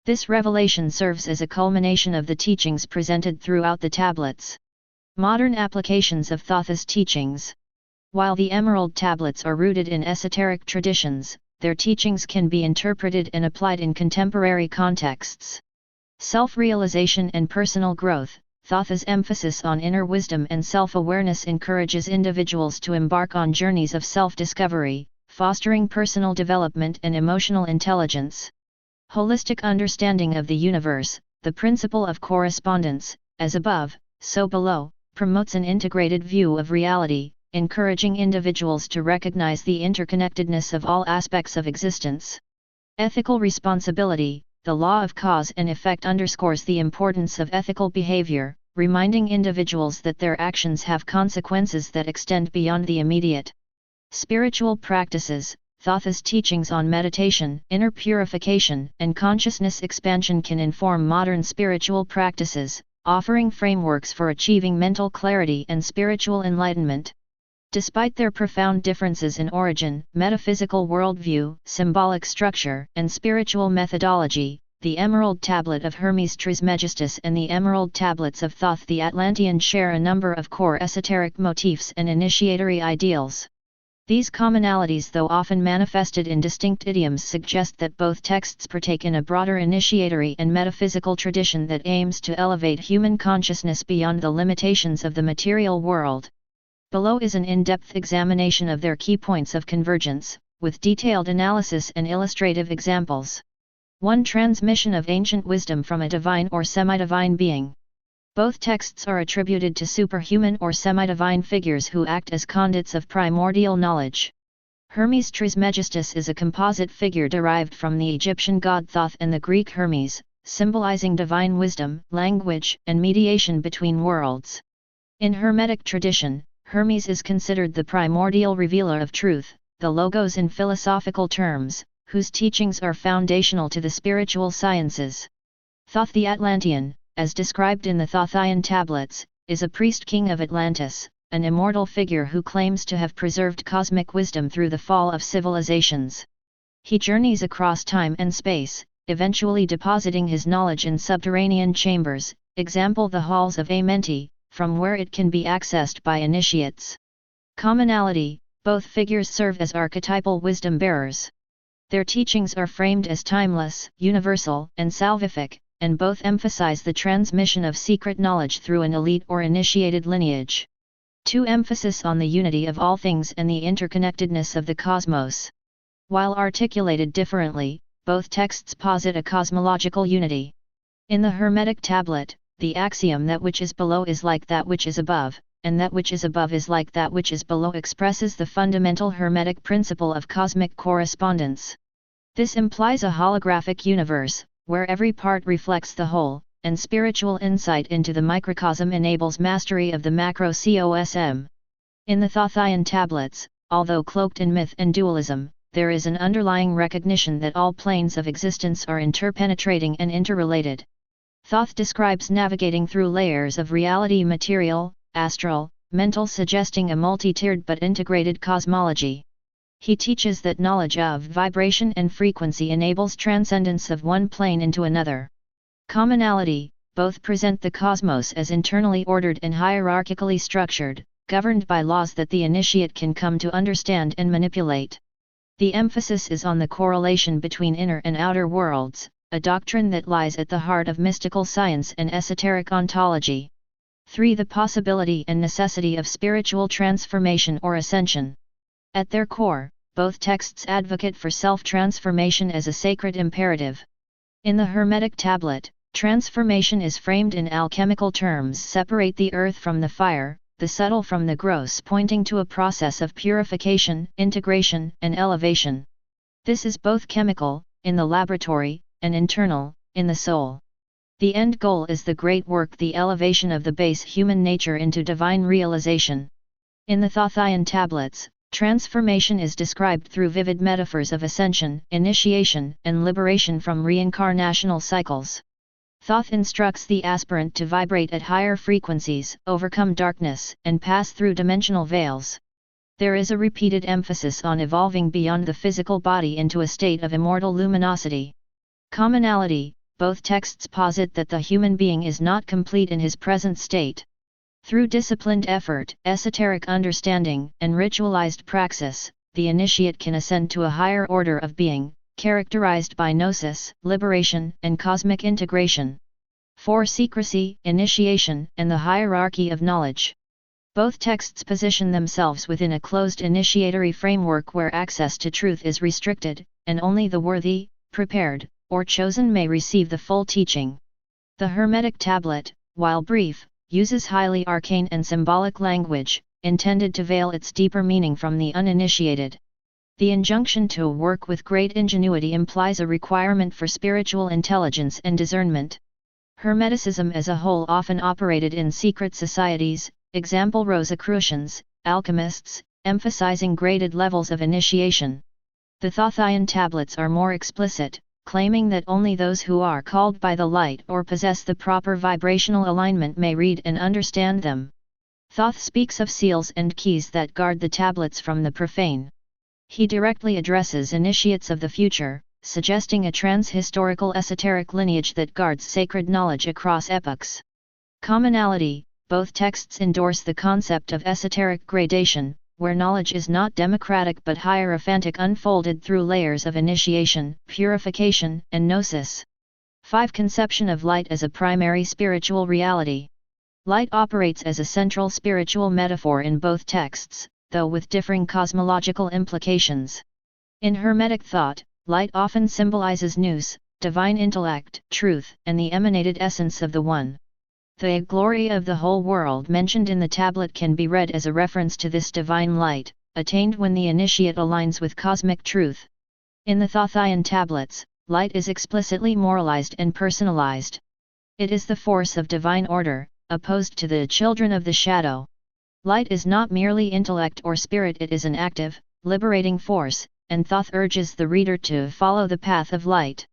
This revelation serves as a culmination of the teachings presented throughout the tablets. Modern applications of Thoth's teachings. While the Emerald Tablets are rooted in esoteric traditions, their teachings can be interpreted and applied in contemporary contexts. Self-realization and personal growth. Thoth's emphasis on inner wisdom and self-awareness encourages individuals to embark on journeys of self-discovery, fostering personal development and emotional intelligence. Holistic understanding of the universe. The principle of correspondence, as above, so below, promotes an integrated view of reality, encouraging individuals to recognize the interconnectedness of all aspects of existence. Ethical responsibility. The law of cause and effect underscores the importance of ethical behavior, reminding individuals that their actions have consequences that extend beyond the immediate. Spiritual practices. Thoth's teachings on meditation, inner purification, and consciousness expansion can inform modern spiritual practices, offering frameworks for achieving mental clarity and spiritual enlightenment. Despite their profound differences in origin, metaphysical worldview, symbolic structure, and spiritual methodology, the Emerald Tablet of Hermes Trismegistus and the Emerald Tablets of Thoth the Atlantean share a number of core esoteric motifs and initiatory ideals. These commonalities, though often manifested in distinct idioms, suggest that both texts partake in a broader initiatory and metaphysical tradition that aims to elevate human consciousness beyond the limitations of the material world. Below is an in-depth examination of their key points of convergence, with detailed analysis and illustrative examples. 1. Transmission of ancient wisdom from a divine or semi-divine being. Both texts are attributed to superhuman or semi-divine figures who act as conduits of primordial knowledge. Hermes Trismegistus is a composite figure derived from the Egyptian god Thoth and the Greek Hermes, symbolizing divine wisdom, language, and mediation between worlds. In Hermetic tradition, Hermes is considered the primordial revealer of truth, the logos in philosophical terms, whose teachings are foundational to the spiritual sciences. Thoth the Atlantean, as described in the Thothian tablets, is a priest-king of Atlantis, an immortal figure who claims to have preserved cosmic wisdom through the fall of civilizations. He journeys across time and space, eventually depositing his knowledge in subterranean chambers, example the halls of Amenti, from where it can be accessed by initiates. Commonality: both figures serve as archetypal wisdom bearers. Their teachings are framed as timeless, universal, and salvific, and both emphasize the transmission of secret knowledge through an elite or initiated lineage. 2. Emphasis on the unity of all things and the interconnectedness of the cosmos. While articulated differently, both texts posit a cosmological unity. In the Hermetic tablet, the axiom that which is below is like that which is above, and that which is above is like that which is below expresses the fundamental Hermetic principle of cosmic correspondence. This implies a holographic universe, where every part reflects the whole, and spiritual insight into the microcosm enables mastery of the macrocosm. In the Thothian tablets, although cloaked in myth and dualism, there is an underlying recognition that all planes of existence are interpenetrating and interrelated. Thoth describes navigating through layers of reality: material, astral, mental, suggesting a multi-tiered but integrated cosmology. He teaches that knowledge of vibration and frequency enables transcendence of one plane into another. Commonality: both present the cosmos as internally ordered and hierarchically structured, governed by laws that the initiate can come to understand and manipulate. The emphasis is on the correlation between inner and outer worlds, a doctrine that lies at the heart of mystical science and esoteric ontology. 3. The possibility and necessity of spiritual transformation or ascension. At their core, both texts advocate for self-transformation as a sacred imperative. In the Hermetic tablet, transformation is framed in alchemical terms: separate the earth from the fire, the subtle from the gross, pointing to a process of purification, integration, and elevation. This is both chemical, in the laboratory, and internal, in the soul. The end goal is the great work, the elevation of the base human nature into divine realization. In the Thothian tablets, transformation is described through vivid metaphors of ascension, initiation, and liberation from reincarnational cycles. Thoth instructs the aspirant to vibrate at higher frequencies, overcome darkness, and pass through dimensional veils. There is a repeated emphasis on evolving beyond the physical body into a state of immortal luminosity. Commonality: both texts posit that the human being is not complete in his present state. Through disciplined effort, esoteric understanding, and ritualized praxis, the initiate can ascend to a higher order of being, characterized by gnosis, liberation, and cosmic integration. 4. Secrecy, initiation, and the hierarchy of knowledge. Both texts position themselves within a closed initiatory framework where access to truth is restricted, and only the worthy, prepared, or chosen may receive the full teaching. The Hermetic tablet, while brief, uses highly arcane and symbolic language, intended to veil its deeper meaning from the uninitiated. The injunction to work with great ingenuity implies a requirement for spiritual intelligence and discernment. Hermeticism as a whole often operated in secret societies, example Rosicrucians, alchemists, emphasizing graded levels of initiation. The Thothian tablets are more explicit, claiming that only those who are called by the light or possess the proper vibrational alignment may read and understand them. Thoth speaks of seals and keys that guard the tablets from the profane. He directly addresses initiates of the future, suggesting a trans-historical esoteric lineage that guards sacred knowledge across epochs. Commonality: both texts endorse the concept of esoteric gradation, where knowledge is not democratic but hierophantic, unfolded through layers of initiation, purification, and gnosis. 5. Conception of light as a primary spiritual reality. Light operates as a central spiritual metaphor in both texts, though with differing cosmological implications. In Hermetic thought, light often symbolizes nous, divine intellect, truth, and the emanated essence of the One. The glory of the whole world mentioned in the tablet can be read as a reference to this divine light, attained when the initiate aligns with cosmic truth. In the Thothian tablets, light is explicitly moralized and personalized. It is the force of divine order, opposed to the children of the shadow. Light is not merely intellect or spirit, it is an active, liberating force, and Thoth urges the reader to follow the path of light.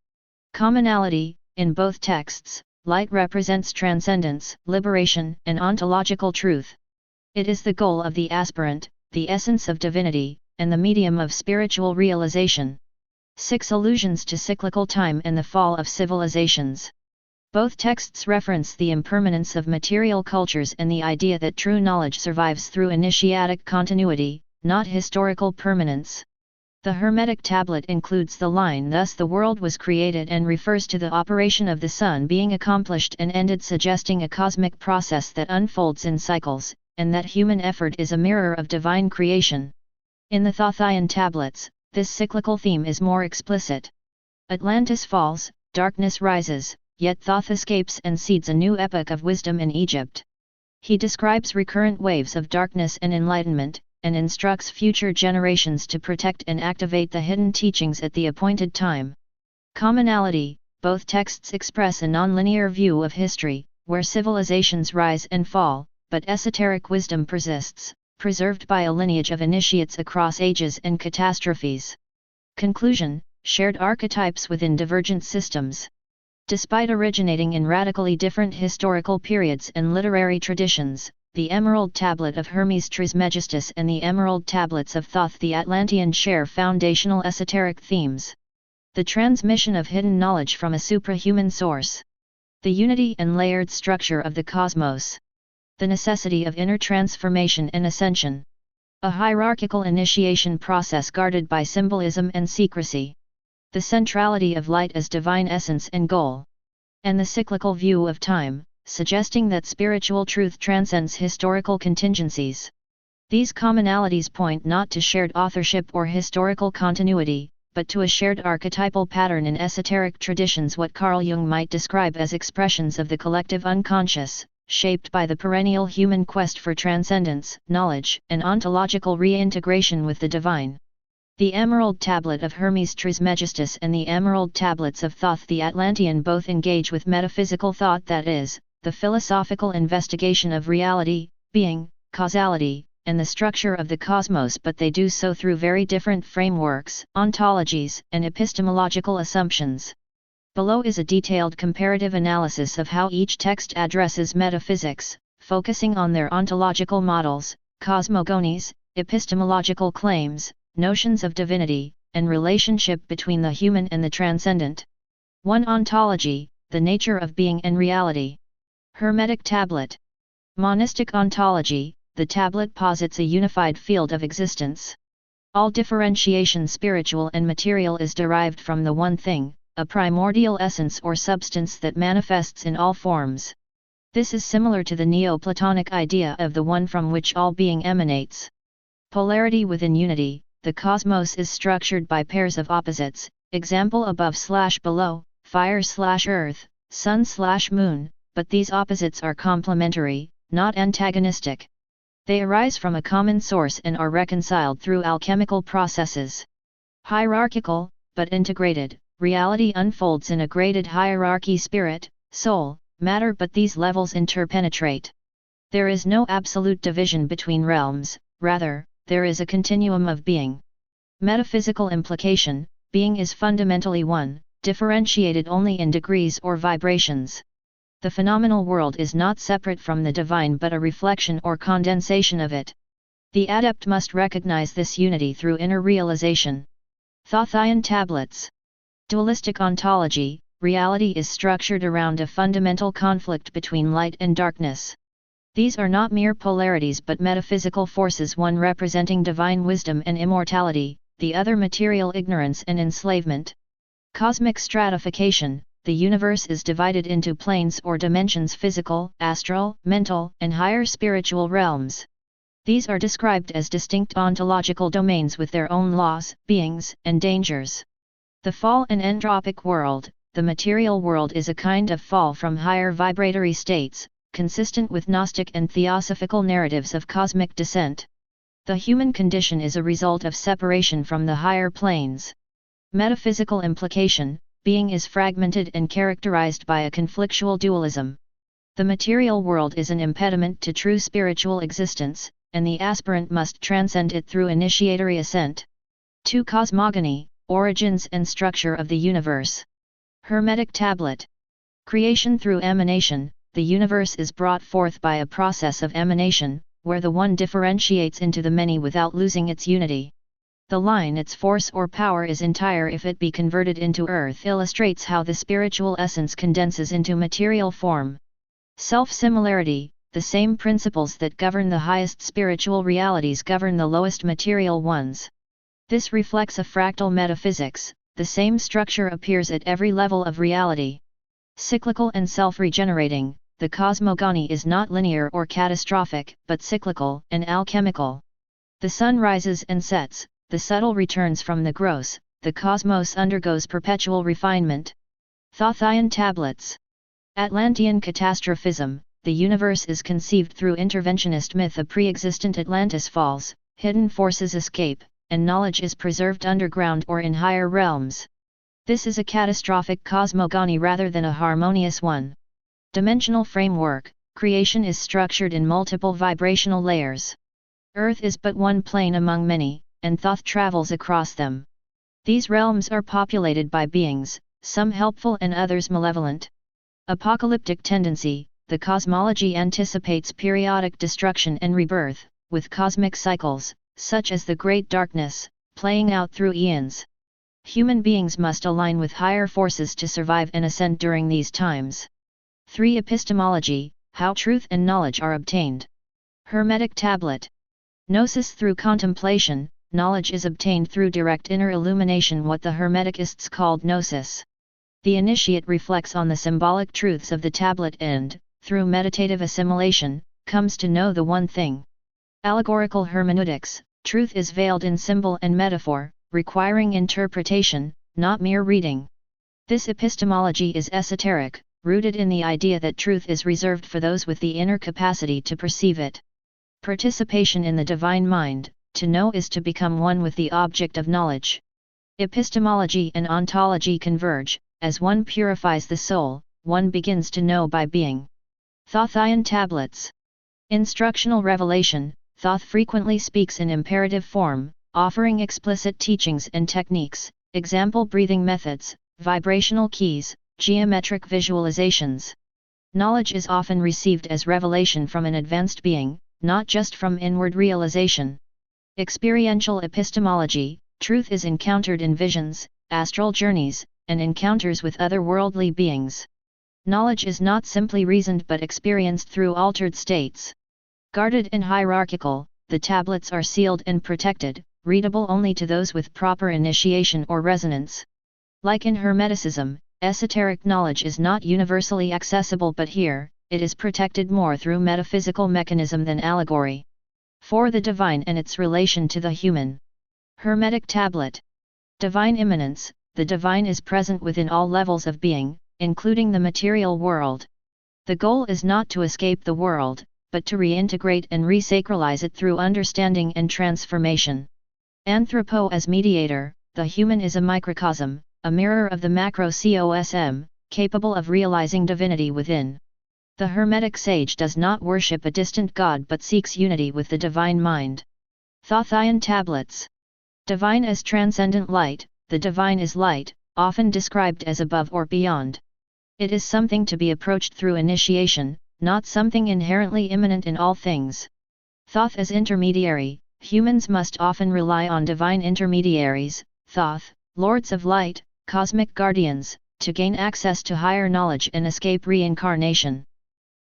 Commonality: in both texts, light represents transcendence, liberation, and ontological truth. It is the goal of the aspirant, the essence of divinity, and the medium of spiritual realization. 6. Allusions to cyclical time and the fall of civilizations. Both texts reference the impermanence of material cultures and the idea that true knowledge survives through initiatic continuity, not historical permanence. The Hermetic tablet includes the line "Thus the world was created" and refers to the operation of the sun being accomplished and ended, suggesting a cosmic process that unfolds in cycles, and that human effort is a mirror of divine creation. In the Thothian tablets, this cyclical theme is more explicit. Atlantis falls, darkness rises, yet Thoth escapes and seeds a new epoch of wisdom in Egypt. He describes recurrent waves of darkness and enlightenment, and instructs future generations to protect and activate the hidden teachings at the appointed time. Commonality: both texts express a nonlinear view of history, where civilizations rise and fall, but esoteric wisdom persists, preserved by a lineage of initiates across ages and catastrophes. Conclusion: shared archetypes within divergent systems. Despite originating in radically different historical periods and literary traditions, the Emerald Tablet of Hermes Trismegistus and the Emerald Tablets of Thoth the Atlantean share foundational esoteric themes. The transmission of hidden knowledge from a suprahuman source. The unity and layered structure of the cosmos. The necessity of inner transformation and ascension. A hierarchical initiation process guarded by symbolism and secrecy. The centrality of light as divine essence and goal. And the cyclical view of time, suggesting that spiritual truth transcends historical contingencies. These commonalities point not to shared authorship or historical continuity, but to a shared archetypal pattern in esoteric traditions, what Carl Jung might describe as expressions of the collective unconscious, shaped by the perennial human quest for transcendence, knowledge, and ontological reintegration with the divine. The Emerald Tablet of Hermes Trismegistus and the Emerald Tablets of Thoth the Atlantean both engage with metaphysical thought, that is, the philosophical investigation of reality, being, causality, and the structure of the cosmos, but they do so through very different frameworks, ontologies, and epistemological assumptions. Below is a detailed comparative analysis of how each text addresses metaphysics, focusing on their ontological models, cosmogonies, epistemological claims, notions of divinity, and relationship between the human and the transcendent. 1. Ontology, the nature of being and reality. Hermetic Tablet. Monistic ontology, the tablet posits a unified field of existence. All differentiation, spiritual and material, is derived from the one thing, a primordial essence or substance that manifests in all forms. This is similar to the Neoplatonic idea of the one from which all being emanates. Polarity within unity. The cosmos is structured by pairs of opposites, example above/below, fire/earth, sun/moon, but these opposites are complementary, not antagonistic. They arise from a common source and are reconciled through alchemical processes. Hierarchical, but integrated, reality unfolds in a graded hierarchy: spirit, soul, matter, but these levels interpenetrate. There is no absolute division between realms, rather, there is a continuum of being. Metaphysical implication: being is fundamentally one, differentiated only in degrees or vibrations. The phenomenal world is not separate from the divine but a reflection or condensation of it. The adept must recognize this unity through inner realization. Thothian Tablets. Dualistic ontology: reality is structured around a fundamental conflict between light and darkness. These are not mere polarities but metaphysical forces, one representing divine wisdom and immortality, the other material ignorance and enslavement. Cosmic stratification: the universe is divided into planes or dimensions: physical, astral, mental, and higher spiritual realms. These are described as distinct ontological domains with their own laws, beings, and dangers. The fall and entropic world: the material world is a kind of fall from higher vibratory states, consistent with Gnostic and Theosophical narratives of cosmic descent. The human condition is a result of separation from the higher planes. Metaphysical implication: being is fragmented and characterized by a conflictual dualism. The material world is an impediment to true spiritual existence, and the aspirant must transcend it through initiatory ascent. 2. Cosmogony, origins and structure of the universe. Hermetic Tablet. Creation through emanation: the universe is brought forth by a process of emanation, where the one differentiates into the many without losing its unity. The line its force or power is entire if it be converted into earth illustrates how the spiritual essence condenses into material form. Self-similarity: the same principles that govern the highest spiritual realities govern the lowest material ones. This reflects a fractal metaphysics: the same structure appears at every level of reality. Cyclical and self-regenerating: the cosmogony is not linear or catastrophic, but cyclical and alchemical. The sun rises and sets, the subtle returns from the gross, the cosmos undergoes perpetual refinement. Thothian Tablets. Atlantean catastrophism: the universe is conceived through interventionist myth. A pre-existent Atlantis falls, hidden forces escape, and knowledge is preserved underground or in higher realms. This is a catastrophic cosmogony rather than a harmonious one. Dimensional framework: creation is structured in multiple vibrational layers. Earth is but one plane among many, and Thoth travels across them. These realms are populated by beings, some helpful and others malevolent. Apocalyptic tendency: the cosmology anticipates periodic destruction and rebirth, with cosmic cycles, such as the Great Darkness, playing out through eons. Human beings must align with higher forces to survive and ascend during these times. 3. Epistemology: how truth and knowledge are obtained. Hermetic Tablet. Gnosis: through contemplation, knowledge is obtained through direct inner illumination, what the Hermeticists called gnosis. The initiate reflects on the symbolic truths of the tablet and, through meditative assimilation, comes to know the one thing. Allegorical hermeneutics: truth is veiled in symbol and metaphor, requiring interpretation, not mere reading. This epistemology is esoteric, rooted in the idea that truth is reserved for those with the inner capacity to perceive it. Participation in the divine mind: to know is to become one with the object of knowledge. Epistemology and ontology converge, as one purifies the soul, one begins to know by being. Thothian Tablets. Instructional revelation. Thoth frequently speaks in imperative form, offering explicit teachings and techniques, example breathing methods, vibrational keys, geometric visualizations. Knowledge is often received as revelation from an advanced being, not just from inward realization. Experiential epistemology. Truth is encountered in visions, astral journeys, and encounters with otherworldly beings. Knowledge is not simply reasoned but experienced through altered states. Guarded and hierarchical, the tablets are sealed and protected, readable only to those with proper initiation or resonance. Like in Hermeticism, esoteric knowledge is not universally accessible, but here, it is protected more through metaphysical mechanism than allegory. For the divine and its relation to the human. Hermetic Tablet. Divine immanence. The divine is present within all levels of being, including the material world. The goal is not to escape the world, but to reintegrate and resacralize it through understanding and transformation. Anthropo as mediator. The human is a microcosm, a mirror of the macrocosm, capable of realizing divinity within. The Hermetic sage does not worship a distant god but seeks unity with the divine mind. Thothian Tablets. Divine as transcendent light. The divine is light, often described as above or beyond. It is something to be approached through initiation, not something inherently immanent in all things. Thoth as intermediary. Humans must often rely on divine intermediaries, Thoth, lords of light, cosmic guardians, to gain access to higher knowledge and escape reincarnation.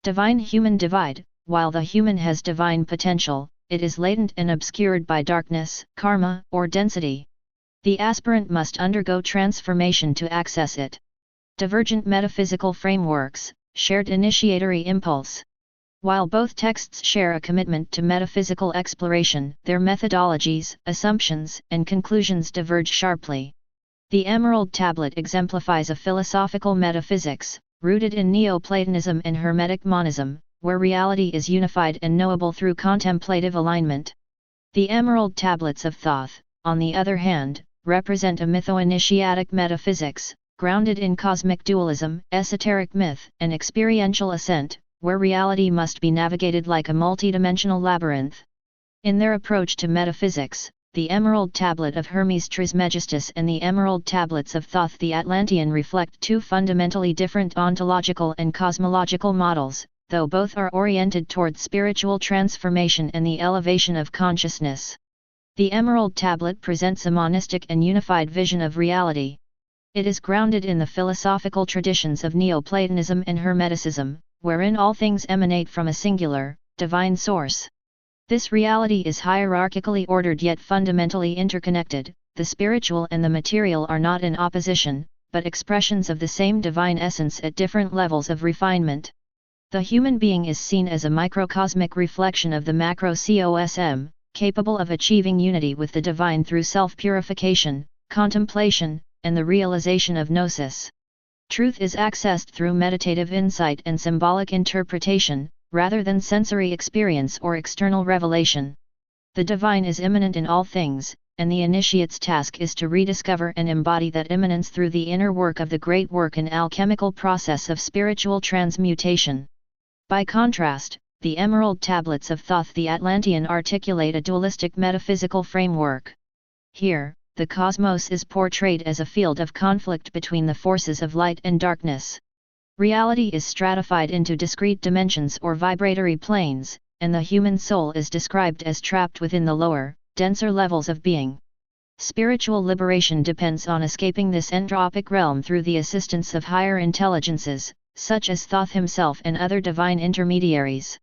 Divine-human divide. While the human has divine potential, it is latent and obscured by darkness, karma, or density. The aspirant must undergo transformation to access it. Divergent metaphysical frameworks. Shared initiatory impulse. While both texts share a commitment to metaphysical exploration, their methodologies, assumptions, and conclusions diverge sharply. The Emerald Tablet exemplifies a philosophical metaphysics, rooted in Neoplatonism and Hermetic monism, where reality is unified and knowable through contemplative alignment. The Emerald Tablets of Thoth, on the other hand, represent a mytho-initiatic metaphysics, grounded in cosmic dualism, esoteric myth, and experiential ascent, where reality must be navigated like a multidimensional labyrinth. In their approach to metaphysics, the Emerald Tablet of Hermes Trismegistus and the Emerald Tablets of Thoth the Atlantean reflect two fundamentally different ontological and cosmological models, though both are oriented toward spiritual transformation and the elevation of consciousness. The Emerald Tablet presents a monistic and unified vision of reality. It is grounded in the philosophical traditions of Neoplatonism and Hermeticism, wherein all things emanate from a singular, divine source. This reality is hierarchically ordered yet fundamentally interconnected. The spiritual and the material are not in opposition, but expressions of the same divine essence at different levels of refinement. The human being is seen as a microcosmic reflection of the macrocosm, capable of achieving unity with the divine through self-purification, contemplation, and the realization of gnosis. Truth is accessed through meditative insight and symbolic interpretation, rather than sensory experience or external revelation. The divine is immanent in all things, and the initiate's task is to rediscover and embody that immanence through the inner work of the great work and alchemical process of spiritual transmutation. By contrast, the Emerald Tablets of Thoth the Atlantean articulate a dualistic metaphysical framework. Here, the cosmos is portrayed as a field of conflict between the forces of light and darkness. Reality is stratified into discrete dimensions or vibratory planes, and the human soul is described as trapped within the lower, denser levels of being. Spiritual liberation depends on escaping this entropic realm through the assistance of higher intelligences, such as Thoth himself and other divine intermediaries.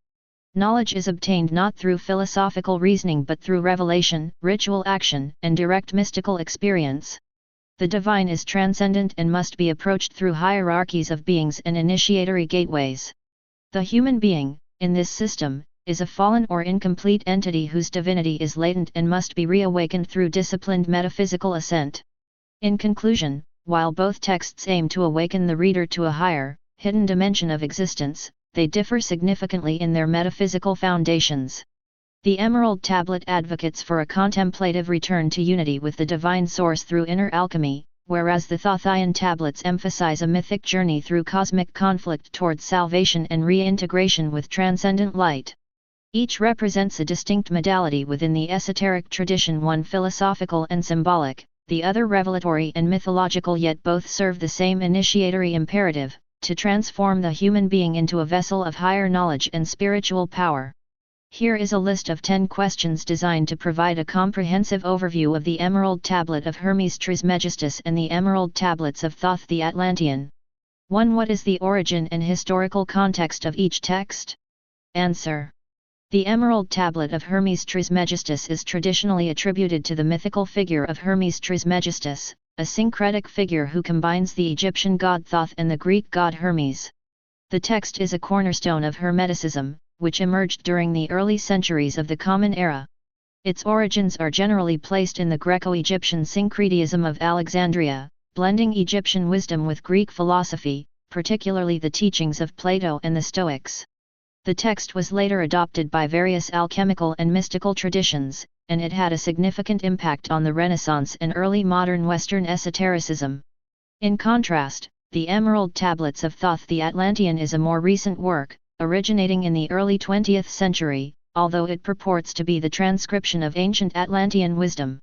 Knowledge is obtained not through philosophical reasoning but through revelation, ritual action, and direct mystical experience. The divine is transcendent and must be approached through hierarchies of beings and initiatory gateways. The human being, in this system, is a fallen or incomplete entity whose divinity is latent and must be reawakened through disciplined metaphysical ascent. In conclusion, while both texts aim to awaken the reader to a higher, hidden dimension of existence, they differ significantly in their metaphysical foundations. The Emerald Tablet advocates for a contemplative return to unity with the divine source through inner alchemy, whereas the Thothian tablets emphasize a mythic journey through cosmic conflict towards salvation and reintegration with transcendent light. Each represents a distinct modality within the esoteric tradition, one philosophical and symbolic, the other revelatory and mythological, yet both serve the same initiatory imperative, to transform the human being into a vessel of higher knowledge and spiritual power. Here is a list of 10 questions designed to provide a comprehensive overview of the Emerald Tablet of Hermes Trismegistus and the Emerald Tablets of Thoth the Atlantean. 1. What is the origin and historical context of each text? Answer. The Emerald Tablet of Hermes Trismegistus is traditionally attributed to the mythical figure of Hermes Trismegistus, a syncretic figure who combines the Egyptian god Thoth and the Greek god Hermes. The text is a cornerstone of Hermeticism, which emerged during the early centuries of the Common Era. Its origins are generally placed in the Greco-Egyptian syncretism of Alexandria, blending Egyptian wisdom with Greek philosophy, particularly the teachings of Plato and the Stoics. The text was later adopted by various alchemical and mystical traditions, and it had a significant impact on the Renaissance and early modern Western esotericism. In contrast, the Emerald Tablets of Thoth the Atlantean is a more recent work, originating in the early 20th century, although it purports to be the transcription of ancient Atlantean wisdom.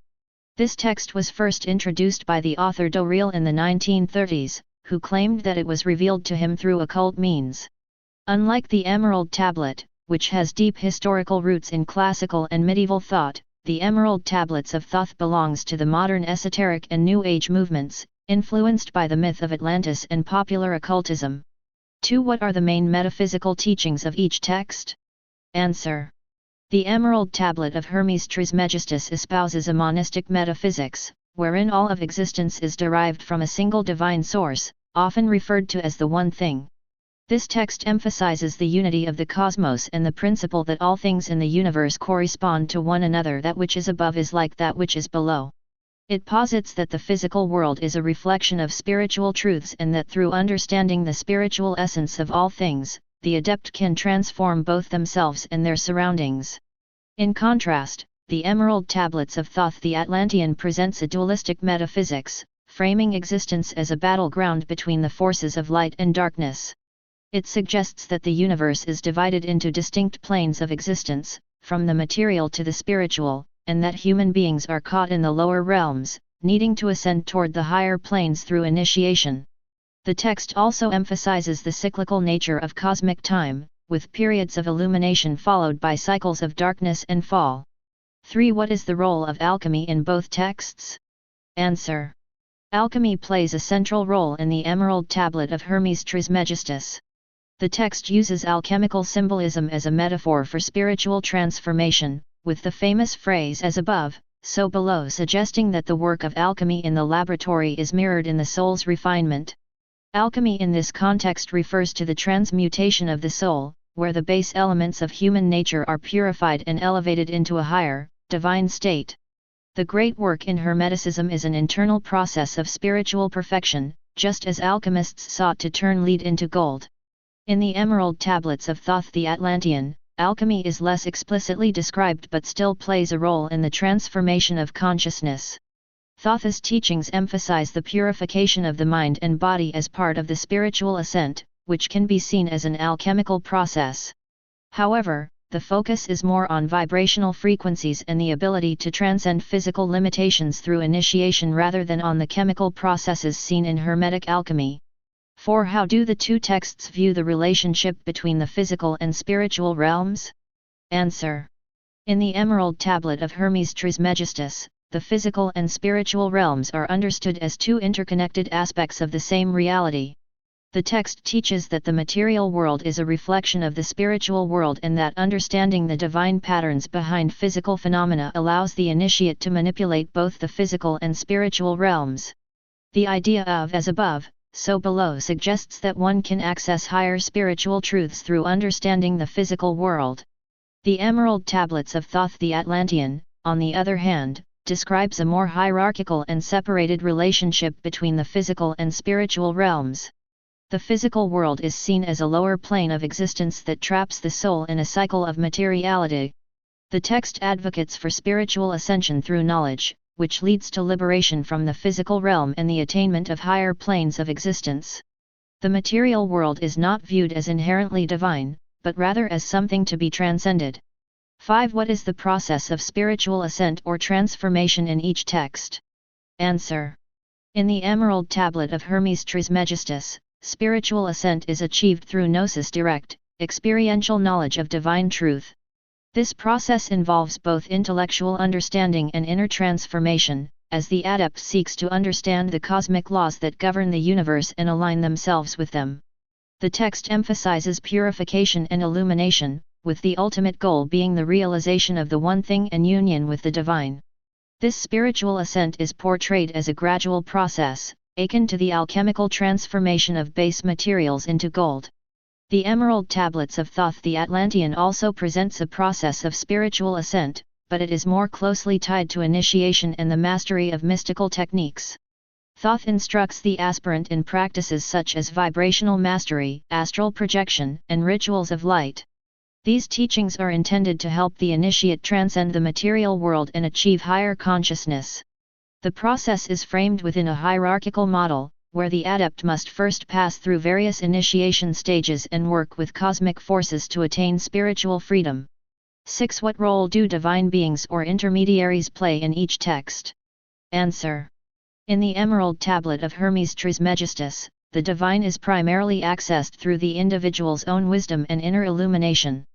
This text was first introduced by the author Doreel in the 1930s, who claimed that it was revealed to him through occult means. Unlike the Emerald Tablet, which has deep historical roots in classical and medieval thought, the Emerald Tablets of Thoth belongs to the modern esoteric and New Age movements, influenced by the myth of Atlantis and popular occultism. 2. What are the main metaphysical teachings of each text? Answer. The Emerald Tablet of Hermes Trismegistus espouses a monistic metaphysics, wherein all of existence is derived from a single divine source, often referred to as the One Thing. This text emphasizes the unity of the cosmos and the principle that all things in the universe correspond to one another. That which is above is like that which is below. It posits that the physical world is a reflection of spiritual truths, and that through understanding the spiritual essence of all things, the adept can transform both themselves and their surroundings. In contrast, the Emerald Tablets of Thoth the Atlantean presents a dualistic metaphysics, framing existence as a battleground between the forces of light and darkness. It suggests that the universe is divided into distinct planes of existence, from the material to the spiritual, and that human beings are caught in the lower realms, needing to ascend toward the higher planes through initiation. The text also emphasizes the cyclical nature of cosmic time, with periods of illumination followed by cycles of darkness and fall. 3. What is the role of alchemy in both texts? Answer. Alchemy plays a central role in the Emerald Tablet of Hermes Trismegistus. The text uses alchemical symbolism as a metaphor for spiritual transformation, with the famous phrase "as above, so below," suggesting that the work of alchemy in the laboratory is mirrored in the soul's refinement. Alchemy in this context refers to the transmutation of the soul, where the base elements of human nature are purified and elevated into a higher, divine state. The great work in Hermeticism is an internal process of spiritual perfection, just as alchemists sought to turn lead into gold. In the Emerald Tablets of Thoth the Atlantean, alchemy is less explicitly described but still plays a role in the transformation of consciousness. Thoth's teachings emphasize the purification of the mind and body as part of the spiritual ascent, which can be seen as an alchemical process. However, the focus is more on vibrational frequencies and the ability to transcend physical limitations through initiation rather than on the chemical processes seen in Hermetic alchemy. 4. How do the two texts view the relationship between the physical and spiritual realms? Answer. In the Emerald Tablet of Hermes Trismegistus, the physical and spiritual realms are understood as two interconnected aspects of the same reality. The text teaches that the material world is a reflection of the spiritual world, and that understanding the divine patterns behind physical phenomena allows the initiate to manipulate both the physical and spiritual realms. The idea of "as above, so below" suggests that one can access higher spiritual truths through understanding the physical world. The Emerald Tablets of Thoth the Atlantean, on the other hand, describes a more hierarchical and separated relationship between the physical and spiritual realms. The physical world is seen as a lower plane of existence that traps the soul in a cycle of materiality. The text advocates for spiritual ascension through knowledge, which leads to liberation from the physical realm and the attainment of higher planes of existence. The material world is not viewed as inherently divine, but rather as something to be transcended. 5. What is the process of spiritual ascent or transformation in each text? Answer. In the Emerald Tablet of Hermes Trismegistus, spiritual ascent is achieved through gnosis direct, experiential knowledge of divine truth. This process involves both intellectual understanding and inner transformation, as the adept seeks to understand the cosmic laws that govern the universe and align themselves with them. The text emphasizes purification and illumination, with the ultimate goal being the realization of the one thing and union with the divine. This spiritual ascent is portrayed as a gradual process, akin to the alchemical transformation of base materials into gold. The Emerald Tablets of Thoth the Atlantean also presents a process of spiritual ascent, but it is more closely tied to initiation and the mastery of mystical techniques. Thoth instructs the aspirant in practices such as vibrational mastery, astral projection, and rituals of light. These teachings are intended to help the initiate transcend the material world and achieve higher consciousness. The process is framed within a hierarchical model, where the adept must first pass through various initiation stages and work with cosmic forces to attain spiritual freedom. 6. What role do divine beings or intermediaries play in each text? Answer. In the Emerald Tablet of Hermes Trismegistus, the divine is primarily accessed through the individual's own wisdom and inner illumination.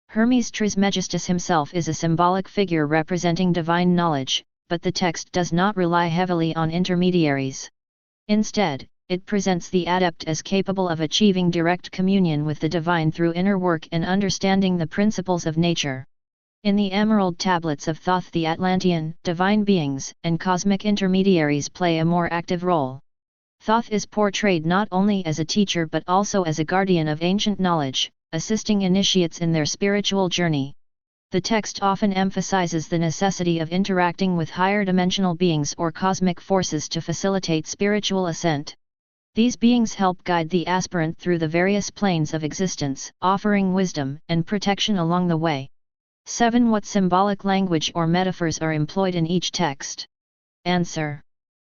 Hermes Trismegistus himself is a symbolic figure representing divine knowledge, but the text does not rely heavily on intermediaries. Instead, it presents the adept as capable of achieving direct communion with the divine through inner work and understanding the principles of nature. In the Emerald Tablets of Thoth the Atlantean, divine beings and cosmic intermediaries play a more active role. Thoth is portrayed not only as a teacher but also as a guardian of ancient knowledge, assisting initiates in their spiritual journey. The text often emphasizes the necessity of interacting with higher dimensional beings or cosmic forces to facilitate spiritual ascent. These beings help guide the aspirant through the various planes of existence, offering wisdom and protection along the way. 7. What symbolic language or metaphors are employed in each text? Answer.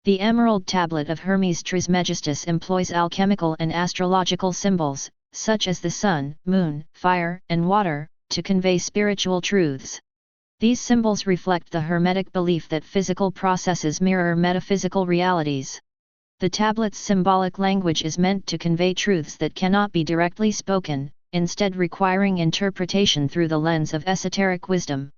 The Emerald Tablet of Hermes Trismegistus employs alchemical and astrological symbols, such as the sun, moon, fire, and water, to convey spiritual truths. These symbols reflect the Hermetic belief that physical processes mirror metaphysical realities. The tablet's symbolic language is meant to convey truths that cannot be directly spoken, instead requiring interpretation through the lens of esoteric wisdom.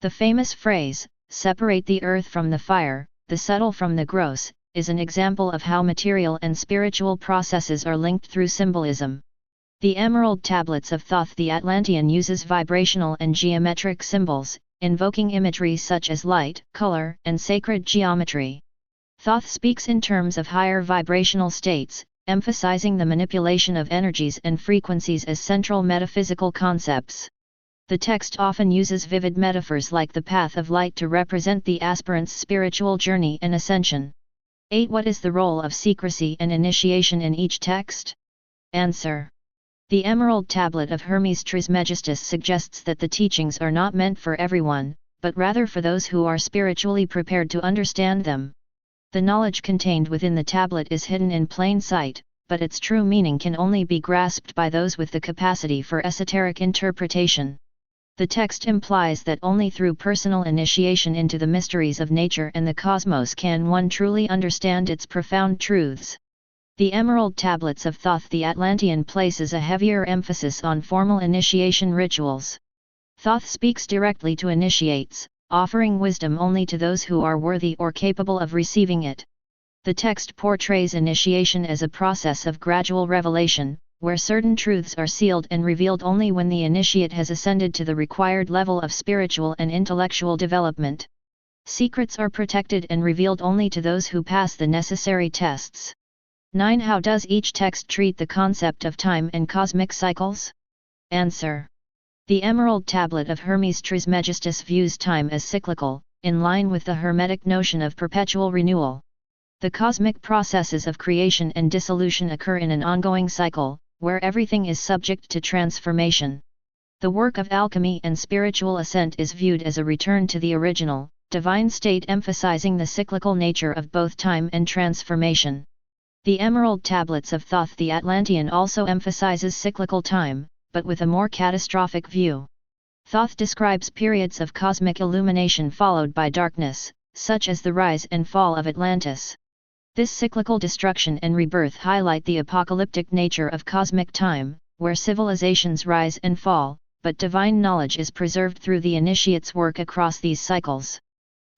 The famous phrase, "Separate the earth from the fire, the subtle from the gross," is an example of how material and spiritual processes are linked through symbolism. The Emerald Tablets of Thoth the Atlantean uses vibrational and geometric symbols, invoking imagery such as light, color, and sacred geometry. Thoth speaks in terms of higher vibrational states, emphasizing the manipulation of energies and frequencies as central metaphysical concepts. The text often uses vivid metaphors like the path of light to represent the aspirant's spiritual journey and ascension. 8. What is the role of secrecy and initiation in each text? Answer. The Emerald Tablet of Hermes Trismegistus suggests that the teachings are not meant for everyone, but rather for those who are spiritually prepared to understand them. The knowledge contained within the tablet is hidden in plain sight, but its true meaning can only be grasped by those with the capacity for esoteric interpretation. The text implies that only through personal initiation into the mysteries of nature and the cosmos can one truly understand its profound truths. The Emerald Tablets of Thoth the Atlantean places a heavier emphasis on formal initiation rituals. Thoth speaks directly to initiates, offering wisdom only to those who are worthy or capable of receiving it. The text portrays initiation as a process of gradual revelation, where certain truths are sealed and revealed only when the initiate has ascended to the required level of spiritual and intellectual development. Secrets are protected and revealed only to those who pass the necessary tests. 9. How does each text treat the concept of time and cosmic cycles? Answer. The Emerald Tablet of Hermes Trismegistus views time as cyclical, in line with the Hermetic notion of perpetual renewal. The cosmic processes of creation and dissolution occur in an ongoing cycle, where everything is subject to transformation. The work of alchemy and spiritual ascent is viewed as a return to the original, divine state, emphasizing the cyclical nature of both time and transformation. The Emerald Tablets of Thoth the Atlantean also emphasizes cyclical time, but with a more catastrophic view. Thoth describes periods of cosmic illumination followed by darkness, such as the rise and fall of Atlantis. This cyclical destruction and rebirth highlight the apocalyptic nature of cosmic time, where civilizations rise and fall, but divine knowledge is preserved through the initiate's work across these cycles.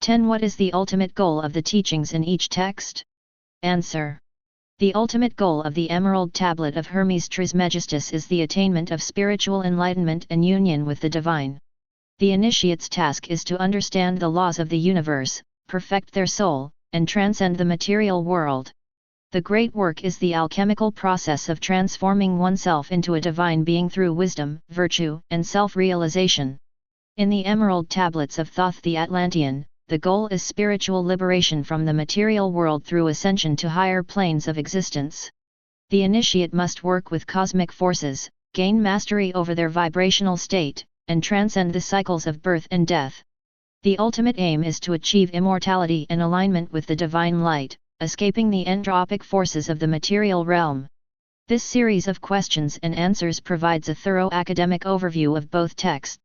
10. What is the ultimate goal of the teachings in each text? Answer. The ultimate goal of the Emerald Tablet of Hermes Trismegistus is the attainment of spiritual enlightenment and union with the divine. The initiate's task is to understand the laws of the universe, perfect their soul, and transcend the material world. The great work is the alchemical process of transforming oneself into a divine being through wisdom, virtue, and self-realization. In the Emerald Tablets of Thoth the Atlantean, the goal is spiritual liberation from the material world through ascension to higher planes of existence. The initiate must work with cosmic forces, gain mastery over their vibrational state, and transcend the cycles of birth and death. The ultimate aim is to achieve immortality and alignment with the divine light, escaping the entropic forces of the material realm. This series of questions and answers provides a thorough academic overview of both texts.